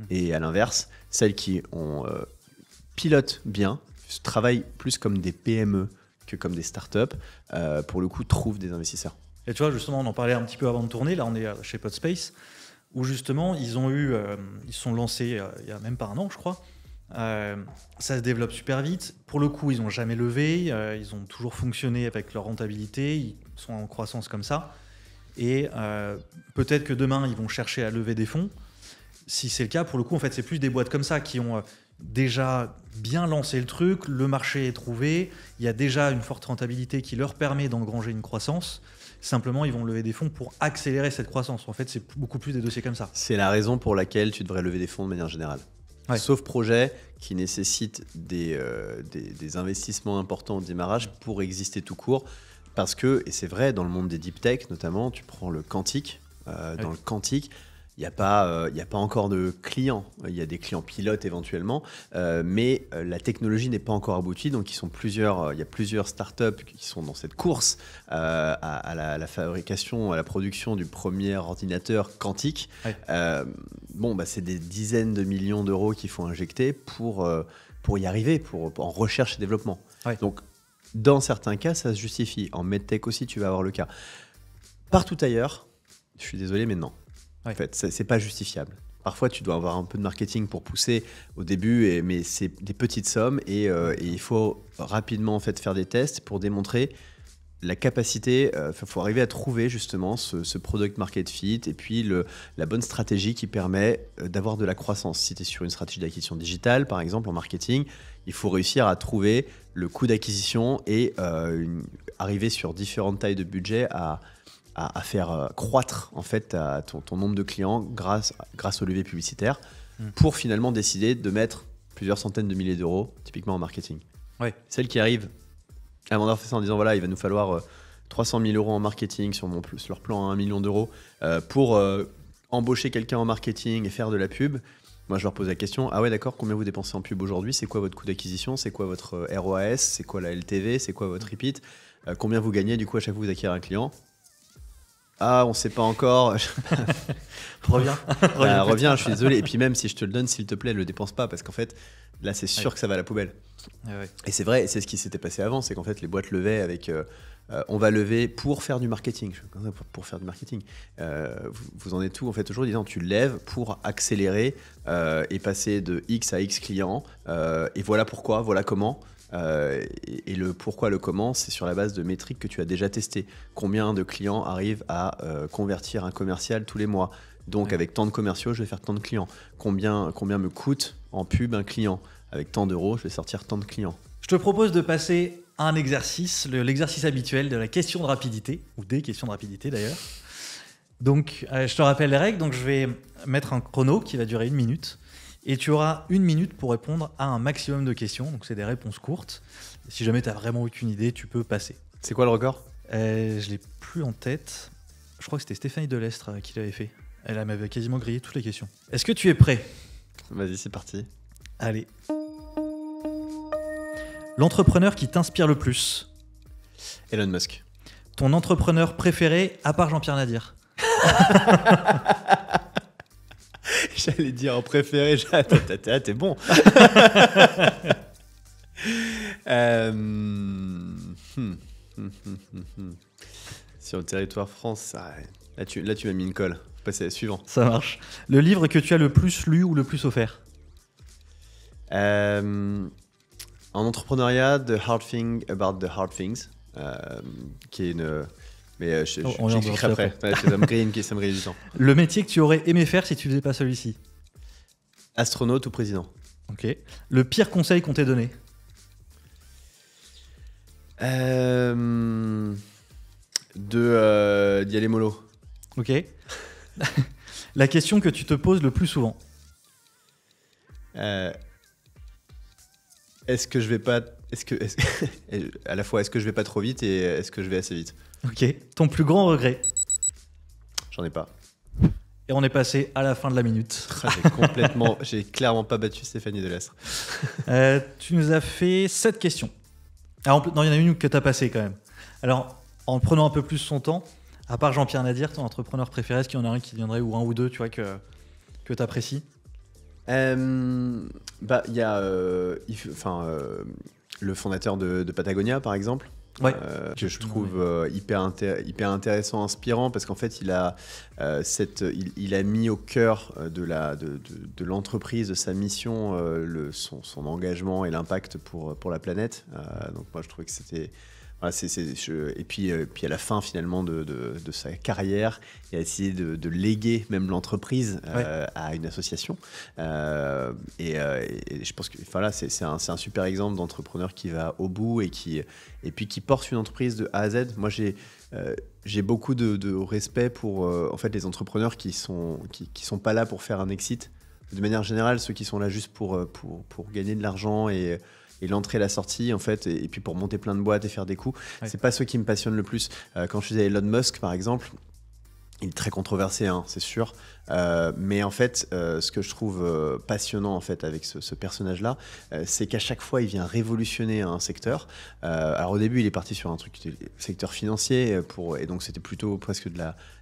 Et à l'inverse, celles qui pilotent bien, travaillent plus comme des PME que comme des startups, pour le coup, trouvent des investisseurs. Et tu vois, justement, on en parlait un petit peu avant de tourner. Là, on est chez Podspace, où justement, ils se sont lancés il y a même pas un an, je crois. Ça se développe super vite. Pour le coup, ils n'ont jamais levé. Ils ont toujours fonctionné avec leur rentabilité. Ils sont en croissance comme ça. Et peut-être que demain, ils vont chercher à lever des fonds. Si c'est le cas, pour le coup, en fait, c'est plus des boîtes comme ça qui ont déjà bien lancé le truc. Le marché est trouvé. Il y a déjà une forte rentabilité qui leur permet d'engranger une croissance. Simplement, ils vont lever des fonds pour accélérer cette croissance. En fait, c'est beaucoup plus des dossiers comme ça. C'est la raison pour laquelle tu devrais lever des fonds de manière générale. Ouais. Sauf projet qui nécessite des investissements importants au démarrage pour exister tout court. Parce que, et c'est vrai, dans le monde des deep tech notamment, tu prends le quantique. Dans le quantique, il n'y a pas encore de clients. Il y a des clients pilotes éventuellement, mais la technologie n'est pas encore aboutie. Donc, il y a plusieurs startups qui sont dans cette course à la fabrication, à la production du premier ordinateur quantique. Ouais. C'est des dizaines de millions d'euros qu'il faut injecter pour y arriver, en recherche et développement. Ouais. Donc, dans certains cas, ça se justifie. En medtech aussi, tu vas avoir le cas. Partout ailleurs, je suis désolé, mais non. Ouais. En fait, c'est pas justifiable. Parfois, tu dois avoir un peu de marketing pour pousser au début, mais c'est des petites sommes et il faut rapidement en fait faire des tests pour démontrer la capacité. Il faut arriver à trouver justement ce product market fit et puis la bonne stratégie qui permet d'avoir de la croissance. Si tu es sur une stratégie d'acquisition digitale, par exemple en marketing, il faut réussir à trouver le coût d'acquisition et arriver sur différentes tailles de budget à faire croître en fait ton nombre de clients grâce au levier publicitaire pour finalement décider de mettre plusieurs centaines de milliers d'euros typiquement en marketing. Ouais. Celles qui arrivent avant d'avoir fait ça en disant voilà, il va nous falloir 300 000 euros en marketing sur leur plan à 1 million d'euros pour embaucher quelqu'un en marketing et faire de la pub. Moi, je leur pose la question, ah ouais, d'accord, combien vous dépensez en pub aujourd'hui ? C'est quoi votre coût d'acquisition ? C'est quoi votre ROAS ? C'est quoi la LTV ? C'est quoi votre repeat ? Combien vous gagnez du coup à chaque fois que vous acquérez un client ? Ah, on sait pas encore. Reviens. Reviens, je suis désolé. Et puis même si je te le donne, s'il te plaît, le dépense pas, parce qu'en fait, là, c'est sûr que ça va à la poubelle. Ouais. Et c'est vrai, c'est ce qui s'était passé avant, c'est qu'en fait, les boîtes levaient avec. On va lever pour faire du marketing. Pour faire du marketing. Vous en êtes où en fait aujourd'hui? Non, tu lèves pour accélérer et passer de X à X clients. Et voilà pourquoi, voilà comment. Et le pourquoi, le comment, c'est sur la base de métriques que tu as déjà testées. Combien de clients arrivent à convertir un commercial tous les mois? Donc avec tant de commerciaux, je vais faire tant de clients. Combien me coûte en pub un client? Avec tant d'euros, je vais sortir tant de clients. Je te propose de passer à un exercice, l'exercice habituel de la question de rapidité, ou des questions de rapidité d'ailleurs. Donc je te rappelle les règles, donc je vais mettre un chrono qui va durer 1 minute. Et tu auras 1 minute pour répondre à un maximum de questions. Donc, c'est des réponses courtes. Et si jamais tu n'as vraiment aucune idée, tu peux passer. C'est quoi le record? Je ne l'ai plus en tête. Je crois que c'était Stéphanie Delestre qui l'avait fait. Elle m'avait quasiment grillé toutes les questions. Est-ce que tu es prêt? Vas-y, c'est parti. Allez. L'entrepreneur qui t'inspire le plus? Elon Musk. Ton entrepreneur préféré, à part Jean-Pierre Nadir? J'allais dire en préféré, t'es bon. Sur le territoire France, là tu m'as mis une colle. Passer suivant. Ça marche. Le livre que tu as le plus lu ou le plus offert? En entrepreneuriat, The Hard Thing About the Hard Things, qui est une... Mais j'expliquerai après. Ça me grille du temps. Le métier que tu aurais aimé faire si tu faisais pas celui-ci? Astronaute ou président? Ok. Le pire conseil qu'on t'ait donné? D'y aller mollo. Ok. La question que tu te poses le plus souvent? Est-ce que je vais pas... à la fois, est-ce que je vais pas trop vite et est-ce que je vais assez vite? Ok. Ton plus grand regret? J'en ai pas. Et on est passé à la fin de la minute. J'ai clairement pas battu Stéphanie Delestre. Tu nous as fait 7 questions. Alors, non, il y en a une que tu as passée quand même. Alors, en prenant un peu plus son temps, à part Jean-Pierre Nadir, ton entrepreneur préféré, est-ce qu'il y en a un qui viendrait, ou un ou deux, tu vois, que tu apprécies? Il y a le fondateur de Patagonia, par exemple. Ouais. Que je trouve hyper intéressant, inspirant, parce qu'en fait il a mis au cœur de l'entreprise, de sa mission, son engagement et l'impact pour la planète. Donc moi je trouvais que c'était... et puis à la fin finalement de sa carrière, il a essayé de léguer même l'entreprise à une association. Et je pense que c'est un super exemple d'entrepreneur qui va au bout et puis qui porte une entreprise de A à Z. Moi j'ai beaucoup de respect pour en fait les entrepreneurs qui sont pas là pour faire un exit. De manière générale, ceux qui sont là juste pour gagner de l'argent et l'entrée et la sortie, en fait, et puis pour monter plein de boîtes et faire des coups, c'est pas ceux qui me passionnent le plus. Quand je faisais Elon Musk, par exemple, il est très controversé, hein, c'est sûr, mais en fait, ce que je trouve passionnant en fait avec ce personnage-là, c'est qu'à chaque fois, il vient révolutionner un secteur. Alors au début, il est parti sur un truc, secteur financier, et donc c'était plutôt presque de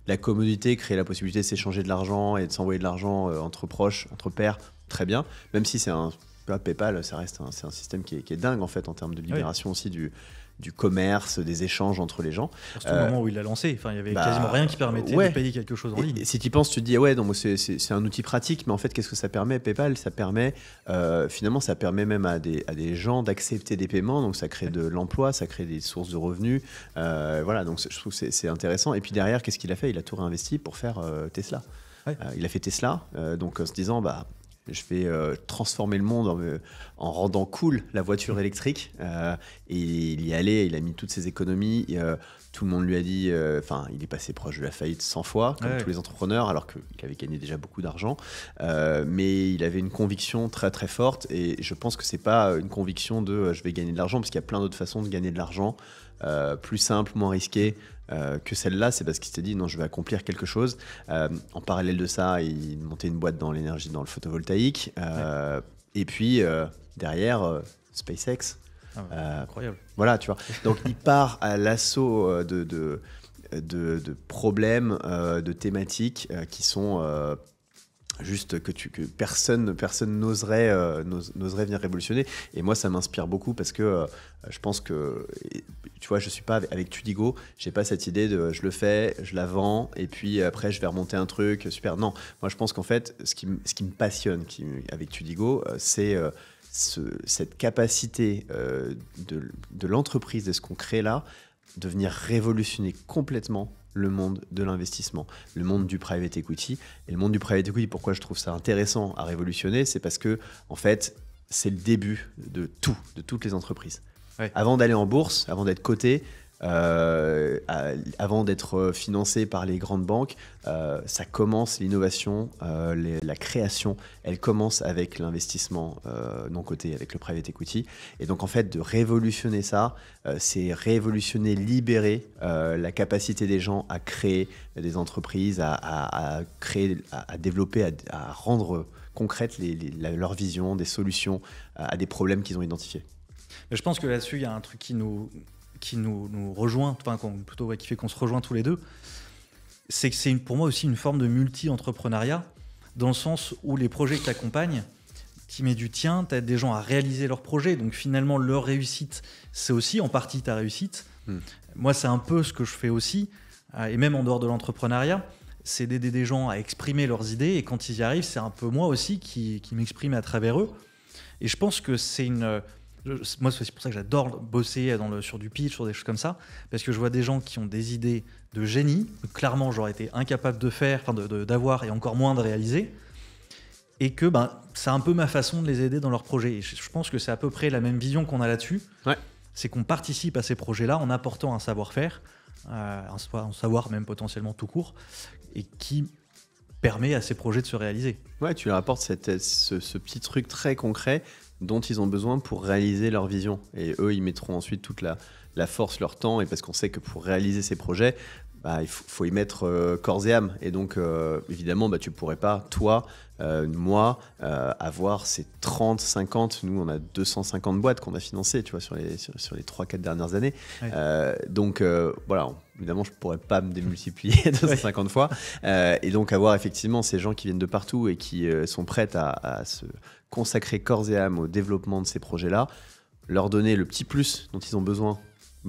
la commodité, créer la possibilité de s'échanger de l'argent et de s'envoyer de l'argent entre proches, entre pairs, très bien, même si c'est PayPal, ça reste c'est un système qui est dingue en fait en termes de libération aussi du commerce, des échanges entre les gens. Surtout au moment où il l'a lancé, il n'y avait quasiment rien qui permettait de payer quelque chose en ligne. Et si tu y penses, tu te dis c'est un outil pratique, mais en fait qu'est-ce que ça permet? PayPal, ça permet finalement ça permet même à des gens d'accepter des paiements, donc ça crée de l'emploi, ça crée des sources de revenus, voilà, donc je trouve que c'est intéressant. Et puis derrière, qu'est-ce qu'il a fait? Il a tout réinvesti pour faire Tesla. Il a fait Tesla, donc en se disant je vais transformer le monde en rendant cool la voiture électrique. Et il y allait, il a mis toutes ses économies. Tout le monde lui a dit... il est passé proche de la faillite 100 fois, comme tous les entrepreneurs, alors qu'il avait gagné déjà beaucoup d'argent. Mais il avait une conviction très très forte. Et je pense que c'est pas une conviction de je vais gagner de l'argent, parce qu'il y a plein d'autres façons de gagner de l'argent, plus simple, moins risqué. Que celle-là, c'est parce qu'il s'était dit non, je vais accomplir quelque chose. En parallèle de ça, il montait une boîte dans l'énergie, dans le photovoltaïque. Et puis derrière, SpaceX. Incroyable. Voilà, tu vois. Donc il part à l'assaut de problèmes, de thématiques qui sont juste que personne n'oserait venir révolutionner. Et moi, ça m'inspire beaucoup parce que je pense que, tu vois, je suis pas avec Tudigo, j'ai pas cette idée de je le fais, je la vends et puis après je vais remonter un truc super. Non, moi je pense qu'en fait, ce qui me passionne avec Tudigo, c'est cette capacité de l'entreprise, de ce qu'on crée là, de venir révolutionner complètement le monde de l'investissement, le monde du private equity. Et le monde du private equity, pourquoi je trouve ça intéressant à révolutionner, c'est parce que, en fait, c'est le début de toutes les entreprises. Ouais. Avant d'aller en bourse, avant d'être coté, avant d'être financé par les grandes banques, ça commence l'innovation, la création, elle commence avec l'investissement non coté, avec le private equity. Et donc en fait, de révolutionner ça, c'est révolutionner, libérer la capacité des gens à créer des entreprises, à développer, à rendre concrètes leur vision, des solutions à des problèmes qu'ils ont identifiés. Mais je pense que là-dessus, il y a un truc qui nous rejoint, enfin, plutôt qui fait qu'on se rejoint tous les deux, c'est que c'est pour moi aussi une forme de multi-entrepreneuriat, dans le sens où les projets que tu accompagnes, tu mets du tien, tu aides des gens à réaliser leurs projets, donc finalement leur réussite, c'est aussi en partie ta réussite. Moi, c'est un peu ce que je fais aussi, et même en dehors de l'entrepreneuriat, c'est d'aider des gens à exprimer leurs idées, et quand ils y arrivent, c'est un peu moi aussi qui m'exprime à travers eux. Et je pense que c'est moi, c'est pour ça que j'adore bosser sur du pitch, sur des choses comme ça, parce que je vois des gens qui ont des idées de génie, que clairement j'aurais été incapable de faire, d'avoir et encore moins de réaliser, et que c'est un peu ma façon de les aider dans leurs projets. Et je pense que c'est à peu près la même vision qu'on a là-dessus. Ouais. C'est qu'on participe à ces projets-là en apportant un savoir-faire, un savoir même potentiellement tout court, et qui permet à ces projets de se réaliser. Ouais, tu leur apportes ce petit truc très concret dont ils ont besoin pour réaliser leur vision. Et eux, ils mettront ensuite toute la force, leur temps, et parce qu'on sait que pour réaliser ces projets, il faut y mettre corps et âme. Et donc, évidemment, tu ne pourrais pas, toi, moi, avoir ces 30, 50, nous, on a 250 boîtes qu'on a financées, tu vois, sur les 3-4 dernières années. Oui. Donc, voilà, évidemment, je ne pourrais pas me démultiplier 250 fois. Et donc, avoir effectivement ces gens qui viennent de partout et qui sont prêts à se consacrer corps et âme au développement de ces projets-là, leur donner le petit plus dont ils ont besoin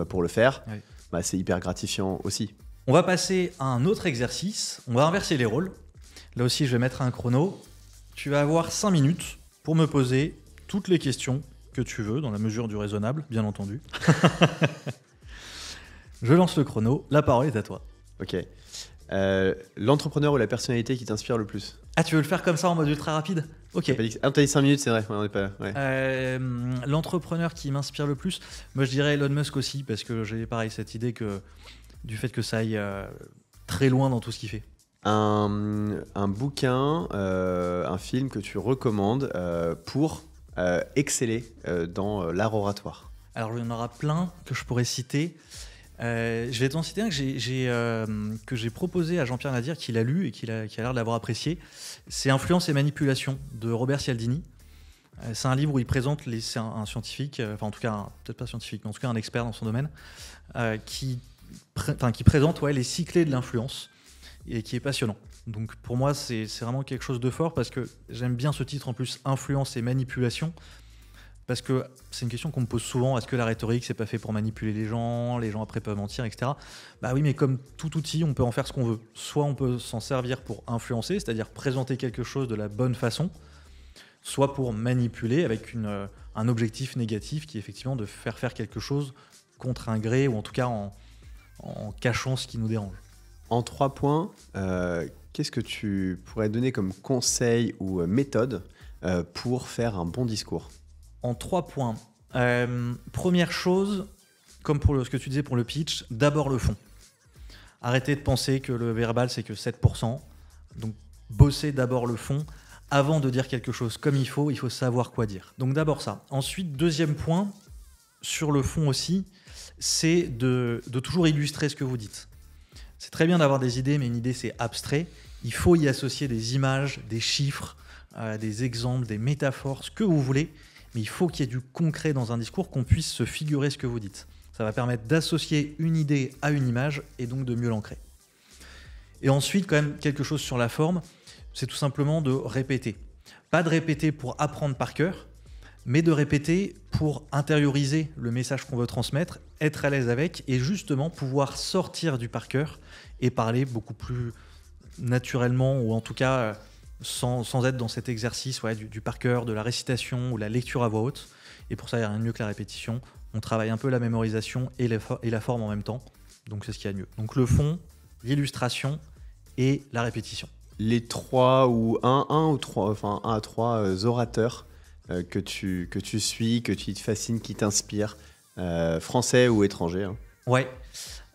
pour le faire, oui. C'est hyper gratifiant aussi. On va passer à un autre exercice. On va inverser les rôles. Là aussi, je vais mettre un chrono. Tu vas avoir 5 minutes pour me poser toutes les questions que tu veux, dans la mesure du raisonnable, bien entendu. Je lance le chrono. La parole est à toi. Ok. L'entrepreneur ou la personnalité qui t'inspire le plus? Ah, tu veux le faire comme ça en mode ultra rapide? Ok. T'as dit 5 minutes, c'est vrai. On est pas... ouais. L'entrepreneur qui m'inspire le plus, moi je dirais Elon Musk aussi, parce que j'ai pareil cette idée du fait que ça aille très loin dans tout ce qu'il fait. Un bouquin, un film que tu recommandes pour exceller dans l'art oratoire? Alors il y en aura plein que je pourrais citer. Je vais t'en citer un que j'ai proposé à Jean-Pierre Nadir, qu'il a lu et qui a l'air de l'avoir apprécié. C'est Influence et manipulation de Robert Cialdini. C'est un livre où il présente, c'est un scientifique, enfin en tout cas, peut-être pas scientifique, mais en tout cas un expert dans son domaine, qui présente les six clés de l'influence et qui est passionnant. Donc pour moi, c'est vraiment quelque chose de fort parce que j'aime bien ce titre en plus, Influence et manipulation, parce que c'est une question qu'on me pose souvent. Est-ce que la rhétorique, c'est pas fait pour manipuler les gens après peuvent mentir, etc. Bah oui, mais comme tout outil, on peut en faire ce qu'on veut. Soit on peut s'en servir pour influencer, c'est-à-dire présenter quelque chose de la bonne façon, soit pour manipuler avec un objectif négatif qui est effectivement de faire quelque chose contre un gré, ou en tout cas en cachant ce qui nous dérange. En 3 points, qu'est-ce que tu pourrais donner comme conseil ou méthode pour faire un bon discours? En 3 points. Première chose, comme pour ce que tu disais pour le pitch, d'abord le fond. Arrêtez de penser que le verbal, c'est que 7%. Donc, bossez d'abord le fond. Avant de dire quelque chose comme il faut savoir quoi dire. Donc d'abord ça. Ensuite, deuxième point, sur le fond aussi, c'est de toujours illustrer ce que vous dites. C'est très bien d'avoir des idées, mais une idée, c'est abstrait. Il faut y associer des images, des chiffres, des exemples, des métaphores, ce que vous voulez. Mais il faut qu'il y ait du concret dans un discours, qu'on puisse se figurer ce que vous dites. Ça va permettre d'associer une idée à une image et donc de mieux l'ancrer. Et ensuite, quand même, quelque chose sur la forme, c'est tout simplement de répéter. Pas de répéter pour apprendre par cœur, mais de répéter pour intérioriser le message qu'on veut transmettre, être à l'aise avec et justement pouvoir sortir du par cœur et parler beaucoup plus naturellement ou en tout cas sans être dans cet exercice du par cœur, de la récitation ou la lecture à voix haute. Et pour ça, il n'y a rien de mieux que la répétition. On travaille un peu la mémorisation et la forme en même temps. Donc c'est ce qu'il y a de mieux. Donc le fond, l'illustration et la répétition. Les trois ou un à trois orateurs que tu suis, que tu te fascines, qui t'inspirent, français ou étrangers. Hein. Ouais.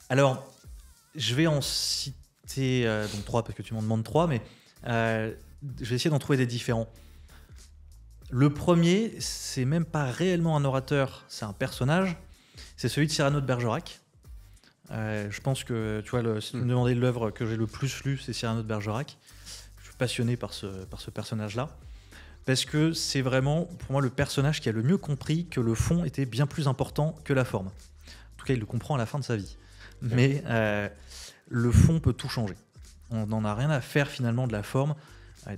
Alors, je vais en citer donc 3 parce que tu m'en demandes 3, mais je vais essayer d'en trouver des différents. Le premier, c'est même pas réellement un orateur, c'est un personnage. C'est celui de Cyrano de Bergerac. Je pense que, tu vois, si tu me demandais l'œuvre que j'ai le plus lue, c'est Cyrano de Bergerac. Je suis passionné par ce personnage-là. Parce que c'est vraiment, pour moi, le personnage qui a le mieux compris que le fond était bien plus important que la forme. En tout cas, il le comprend à la fin de sa vie. Mais le fond peut tout changer. On n'en a rien à faire finalement de la forme.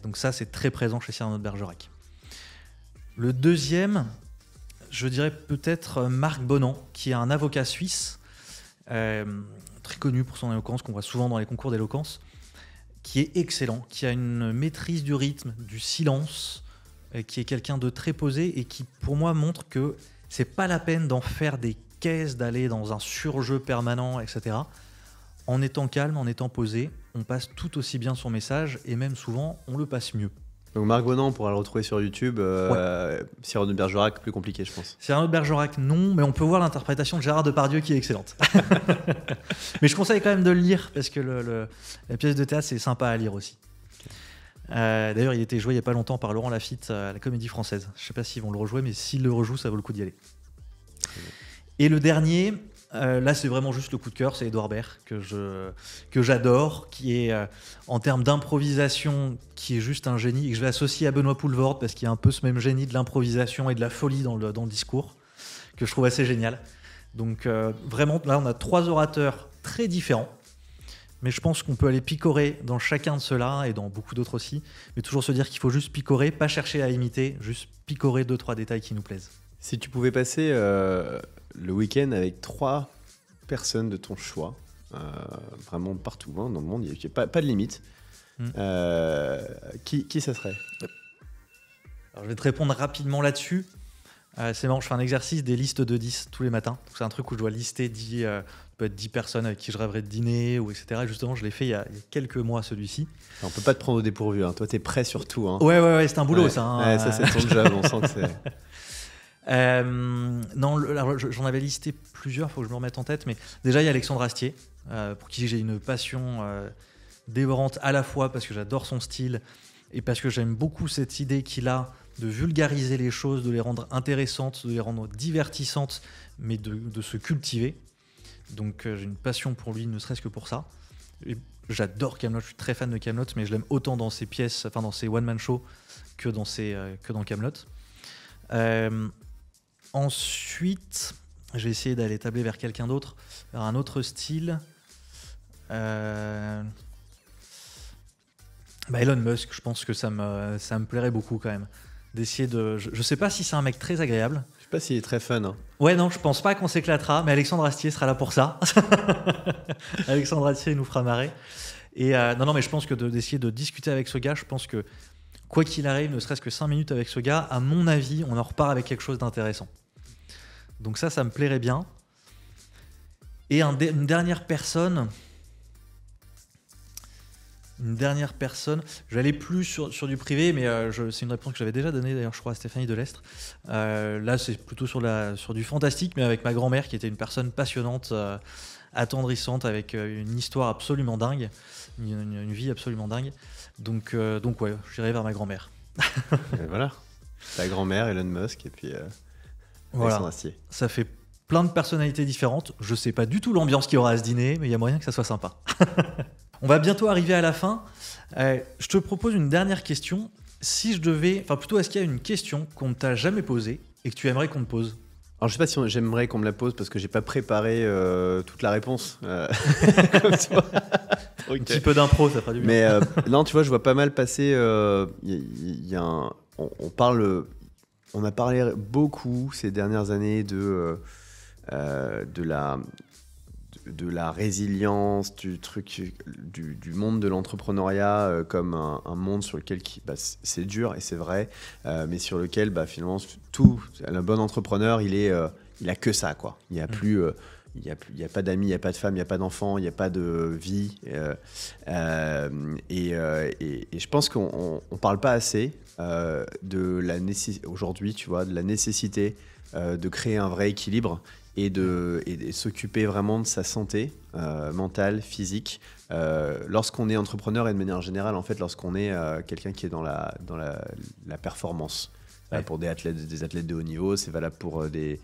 Donc ça, c'est très présent chez Cyrano de Bergerac. Le deuxième, je dirais peut-être Marc Bonan, qui est un avocat suisse, très connu pour son éloquence, qu'on voit souvent dans les concours d'éloquence, qui est excellent, qui a une maîtrise du rythme, du silence, qui est quelqu'un de très posé et qui, pour moi, montre que c'est pas la peine d'en faire des caisses, d'aller dans un surjeu permanent, etc. En étant calme, en étant posé, on passe tout aussi bien son message et même souvent, on le passe mieux. Donc Marc Bonan, on pourra le retrouver sur YouTube. Cyrano de Bergerac, plus compliqué, je pense. Cyrano de Bergerac, non, mais on peut voir l'interprétation de Gérard Depardieu qui est excellente. Mais je conseille quand même de le lire parce que la pièce de théâtre, c'est sympa à lire aussi. D'ailleurs, il était joué il n'y a pas longtemps par Laurent Lafitte à la Comédie Française. Je ne sais pas s'ils vont le rejouer, mais s'ils le rejouent, ça vaut le coup d'y aller. Et le dernier, là c'est vraiment juste le coup de cœur, c'est Édouard Baird que j'adore, qui est en termes d'improvisation, qui est juste un génie, et que je vais associer à Benoît Poelvoorde parce qu'il y a un peu ce même génie de l'improvisation et de la folie dans le discours, que je trouve assez génial. Donc vraiment, là on a 3 orateurs très différents, mais je pense qu'on peut aller picorer dans chacun de ceux-là et dans beaucoup d'autres aussi, mais toujours se dire qu'il faut juste picorer, pas chercher à imiter, juste picorer 2-3 détails qui nous plaisent. Si tu pouvais passer le week-end avec 3 personnes de ton choix, vraiment partout dans le monde, il n'y a pas de limite, qui ça serait ? Alors, je vais te répondre rapidement là-dessus. C'est marrant, je fais un exercice des listes de 10 tous les matins. Donc, c'est un truc où je dois lister 10 personnes avec qui je rêverais de dîner, ou etc. Et justement, je l'ai fait il y a quelques mois, celui-ci. On peut pas te prendre au dépourvu, hein. Toi, tu es prêt sur tout. Hein. Ouais, c'est un boulot, ça. Hein. Ouais, ça, c'est ton job, on sent que c'est... Non, alors, j'en avais listé plusieurs, il faut que je me remette en tête, mais déjà il y a Alexandre Astier, pour qui j'ai une passion dévorante, à la fois parce que j'adore son style et parce que j'aime beaucoup cette idée qu'il a de vulgariser les choses, de les rendre intéressantes, de les rendre divertissantes, mais de se cultiver. Donc j'ai une passion pour lui, ne serait-ce que pour ça. Et j'adore Kaamelott, je suis très fan de Kaamelott, mais je l'aime autant dans ses pièces, enfin dans ses one-man shows que dans Kaamelott. Ensuite, je vais essayer d'aller tabler vers quelqu'un d'autre, vers un autre style. Elon Musk, je pense que ça me plairait beaucoup quand même. D'essayer de. Je sais pas si c'est un mec très agréable. Je sais pas s'il est très fun. Hein. Ouais, non, je pense pas qu'on s'éclatera, mais Alexandre Astier sera là pour ça. Alexandre Astier nous fera marrer. Et non, mais je pense que d'essayer de discuter avec ce gars, je pense que quoi qu'il arrive, ne serait-ce que 5 minutes avec ce gars, à mon avis, on en repart avec quelque chose d'intéressant. Donc ça me plairait bien. Et une dernière personne, je vais aller plus sur du privé, mais c'est une réponse que j'avais déjà donnée d'ailleurs, je crois, à Stéphanie Delestre. Là, c'est plutôt sur du fantastique, mais avec ma grand-mère, qui était une personne passionnante, attendrissante, avec une histoire absolument dingue, une vie absolument dingue. Donc ouais, j'irai vers ma grand-mère. Et voilà, ta grand-mère, Elon Musk, et puis voilà. Astier. Ça fait plein de personnalités différentes. Je sais pas du tout l'ambiance qu'il y aura à ce dîner, mais il y a moyen que ça soit sympa. On va bientôt arriver à la fin. Je te propose une dernière question. Si je devais... Enfin plutôt, est-ce qu'il y a une question qu'on ne t'a jamais posée et que tu aimerais qu'on te pose ? Alors, je sais pas si j'aimerais qu'on me la pose parce que j'ai pas préparé toute la réponse. Comme toi. Un petit peu d'impro, ça fera du bien. Mais non, tu vois, je vois pas mal passer. On a parlé beaucoup ces dernières années de la résilience, du monde de l'entrepreneuriat comme un monde sur lequel c'est dur et c'est vrai, mais sur lequel finalement un bon entrepreneur il a que ça quoi. Il y a plus il y a pas d'amis, il n'y a pas de femme, il n'y a pas d'enfants, il n'y a pas de vie. Et je pense qu'on ne parle pas assez de la nécessité, aujourd'hui, tu vois, de la nécessité de créer un vrai équilibre et de s'occuper vraiment de sa santé mentale, physique. Lorsqu'on est entrepreneur et de manière générale, en fait, lorsqu'on est quelqu'un qui est dans la performance. Ouais. Pour des athlètes de haut niveau, c'est valable pour des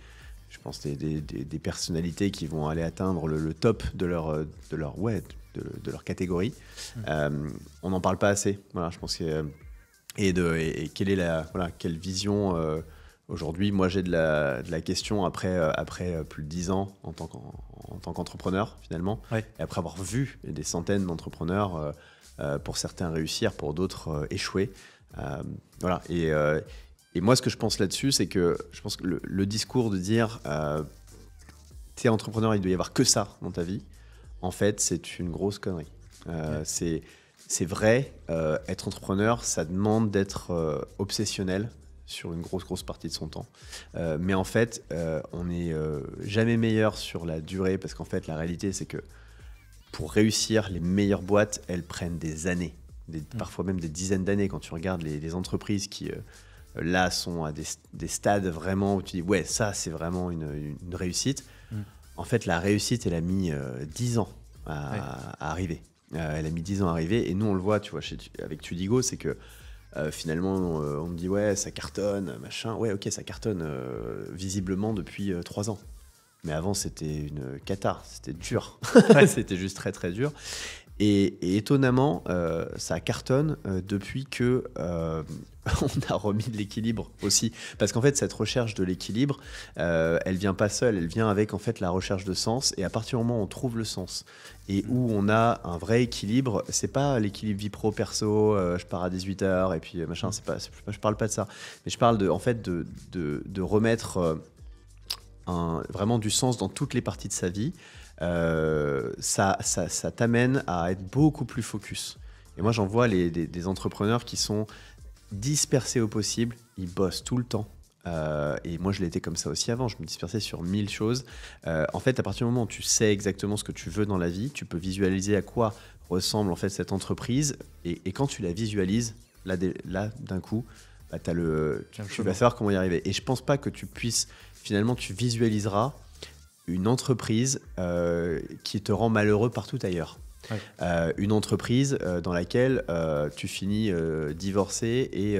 personnalités qui vont aller atteindre le top de leur catégorie. On n'en parle pas assez. Voilà, je pense que et quelle est quelle vision aujourd'hui. Moi, j'ai de la question après plus de 10 ans en tant qu'entrepreneur finalement, et après avoir vu des centaines d'entrepreneurs, pour certains réussir, pour d'autres échouer. Voilà. Et moi, ce que je pense là-dessus, c'est que je pense que le discours de dire t'es entrepreneur, il doit y avoir que ça dans ta vie, en fait, c'est une grosse connerie. C'est vrai, être entrepreneur, ça demande d'être obsessionnel sur une grosse partie de son temps. Mais en fait, on n'est jamais meilleur sur la durée, parce qu'en fait, la réalité, c'est que pour réussir, les meilleures boîtes, elles prennent des années, parfois même des dizaines d'années. Quand tu regardes les entreprises qui... là, sont à des stades vraiment où tu dis ouais, ça c'est vraiment une réussite. En fait, la réussite, elle a mis 10 ans à arriver. Elle a mis 10 ans à arriver, et nous on le voit, tu vois, avec Tudigo, c'est que finalement on me dit ouais, ça cartonne, machin. Ouais, ok, ça cartonne visiblement depuis 3 ans. Mais avant, c'était une cata, c'était dur. C'était juste très très dur. Et étonnamment, ça cartonne depuis que on a remis de l'équilibre aussi. Parce qu'en fait, cette recherche de l'équilibre, elle vient pas seule, elle vient avec en fait la recherche de sens. Et à partir du moment où on trouve le sens et où on a un vrai équilibre, c'est pas l'équilibre vie pro perso, je pars à 18h et puis machin, je parle pas de ça. Mais je parle de remettre vraiment du sens dans toutes les parties de sa vie. Ça t'amène à être beaucoup plus focus. Et moi, j'en vois des entrepreneurs qui sont dispersés au possible, ils bossent tout le temps. Et moi, je l'étais comme ça aussi avant, je me dispersais sur 1000 choses. En fait, à partir du moment où tu sais exactement ce que tu veux dans la vie, tu peux visualiser à quoi ressemble en fait cette entreprise. Et quand tu la visualises, là d'un coup, tu vas savoir comment y arriver. Et je pense pas que tu puisses, finalement, tu visualiseras une entreprise qui te rend malheureux partout ailleurs. Ouais. Une entreprise dans laquelle tu finis divorcé et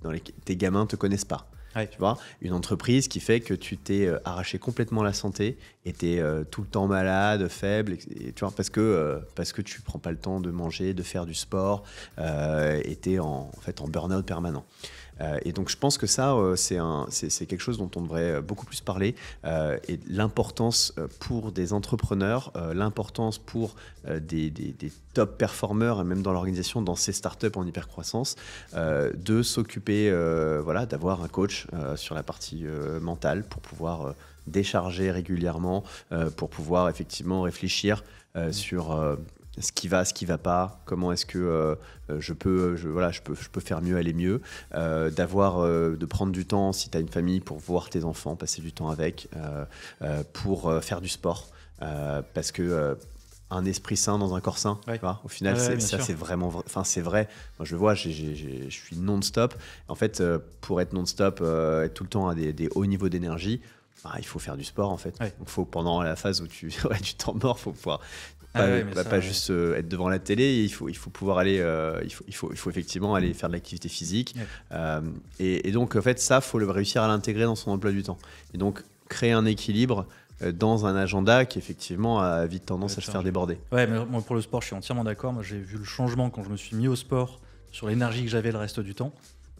dans tes gamins ne te connaissent pas. Ouais. Tu vois, une entreprise qui fait que tu t'es arraché complètement la santé et tu es tout le temps malade, faible, et, tu vois, parce que tu prends pas le temps de manger, de faire du sport, et tu es en burn-out permanent. Et donc je pense que ça, c'est quelque chose dont on devrait beaucoup plus parler, et l'importance pour des entrepreneurs, l'importance pour des top performeurs, et même dans l'organisation, dans ces startups en hypercroissance, de s'occuper, d'avoir un coach sur la partie mentale pour pouvoir décharger régulièrement, pour pouvoir effectivement réfléchir sur... ce qui va pas, comment est-ce que je peux faire mieux, aller mieux, de prendre du temps si tu as une famille pour voir tes enfants, passer du temps avec, pour faire du sport, parce que un esprit sain dans un corps sain, tu vois, au final, c'est vraiment, c'est vrai. Moi, je le vois, je suis non-stop. En fait, pour être non-stop, être tout le temps à des hauts niveaux d'énergie, il faut faire du sport en fait. Donc, faut, pendant la phase où tu aurais du temps mort, faut pouvoir pas juste être devant la télé. Il faut pouvoir aller, il faut effectivement aller faire de l'activité physique. Et donc en fait, ça, faut réussir à l'intégrer dans son emploi du temps. Et donc créer un équilibre dans un agenda qui effectivement a vite tendance à se faire déborder. Ouais, mais moi, pour le sport, je suis entièrement d'accord. Moi, j'ai vu le changement quand je me suis mis au sport sur l'énergie que j'avais le reste du temps.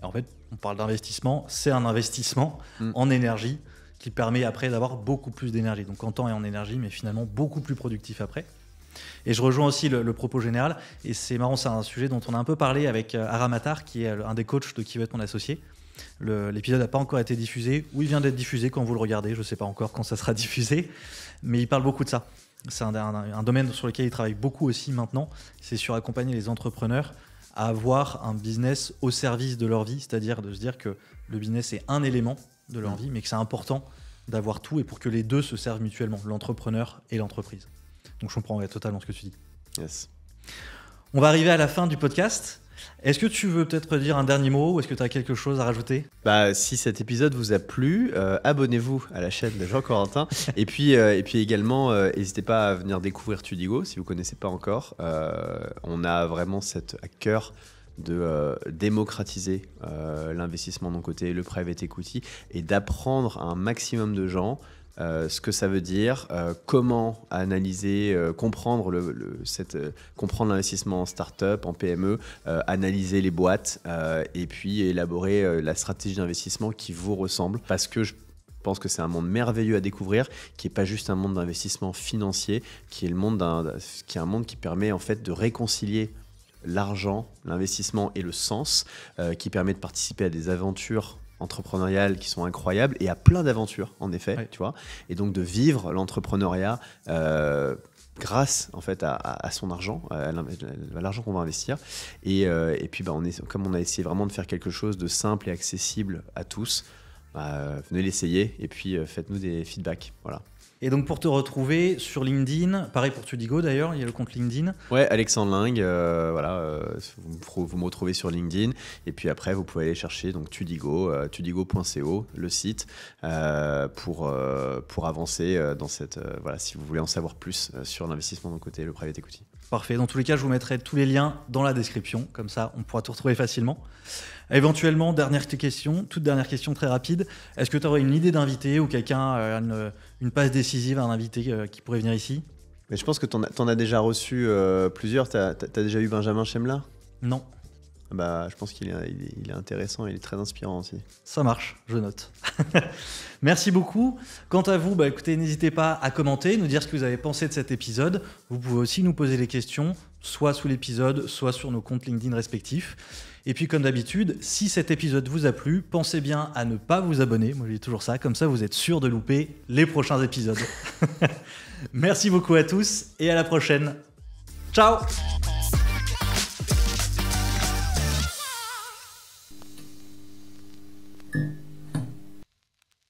Et en fait, on parle d'investissement, c'est un investissement en énergie. qui permet après d'avoir beaucoup plus d'énergie. Donc en temps et en énergie, mais finalement beaucoup plus productif après. Et je rejoins aussi le propos général. Et c'est marrant, c'est un sujet dont on a un peu parlé avec Aram Attar, qui est un des coachs de qui veut être mon associé. L'épisode n'a pas encore été diffusé, ou il vient d'être diffusé quand vous le regardez, je ne sais pas encore quand ça sera diffusé, mais il parle beaucoup de ça. C'est un domaine sur lequel il travaille beaucoup aussi maintenant, c'est sur accompagner les entrepreneurs à avoir un business au service de leur vie, c'est-à-dire de se dire que le business est un élément de leur vie, mais que c'est important d'avoir tout et pour que les deux se servent mutuellement, l'entrepreneur et l'entreprise. Donc je comprends totalement ce que tu dis. Yes. On va arriver à la fin du podcast. Est-ce que tu veux peut-être dire un dernier mot ou est-ce que tu as quelque chose à rajouter ? Si cet épisode vous a plu, abonnez-vous à la chaîne de Jean-Corentin. et puis également, n'hésitez pas à venir découvrir Tudigo si vous ne connaissez pas encore. On a vraiment à cœur de démocratiser l'investissement de mon côté, le private equity, et d'apprendre à un maximum de gens ce que ça veut dire, comment analyser, comprendre comprendre l'investissement en start-up, en PME, analyser les boîtes et puis élaborer la stratégie d'investissement qui vous ressemble. Parce que je pense que c'est un monde merveilleux à découvrir, qui n'est pas juste un monde d'investissement financier, qui est un monde qui permet en fait de réconcilier l'argent, l'investissement et le sens, qui permet de participer à des aventures entrepreneuriales qui sont incroyables et à plein d'aventures en effet, ouais. Tu vois, et donc de vivre l'entrepreneuriat grâce en fait à son argent, à l'argent qu'on va investir, et puis comme on a essayé vraiment de faire quelque chose de simple et accessible à tous, venez l'essayer et puis faites-nous des feedbacks, voilà. Et donc pour te retrouver sur LinkedIn, pareil pour Tudigo d'ailleurs, il y a le compte LinkedIn. Ouais, Alexandre Lingue, vous me retrouvez sur LinkedIn. Et puis après, vous pouvez aller chercher donc Tudigo, tudigo.co, le site, pour avancer dans cette... si vous voulez en savoir plus sur l'investissement de mon côté, le private equity. Parfait. Dans tous les cas, je vous mettrai tous les liens dans la description. Comme ça, on pourra tout retrouver facilement. Éventuellement, toute dernière question très rapide. Est-ce que tu aurais une idée d'invité ou quelqu'un, une passe décisive à un invité qui pourrait venir ici ? Mais je pense que tu en as déjà reçu plusieurs. Tu as déjà eu Benjamin Chemla ? Non. Je pense qu'il est intéressant, il est très inspirant aussi. Ça marche, je note. Merci beaucoup. Quant à vous, écoutez, n'hésitez pas à commenter, nous dire ce que vous avez pensé de cet épisode. Vous pouvez aussi nous poser des questions, soit sous l'épisode, soit sur nos comptes LinkedIn respectifs. Et puis comme d'habitude, si cet épisode vous a plu, pensez bien à ne pas vous abonner. Moi je dis toujours ça, comme ça vous êtes sûr de louper les prochains épisodes. Merci beaucoup à tous et à la prochaine. Ciao!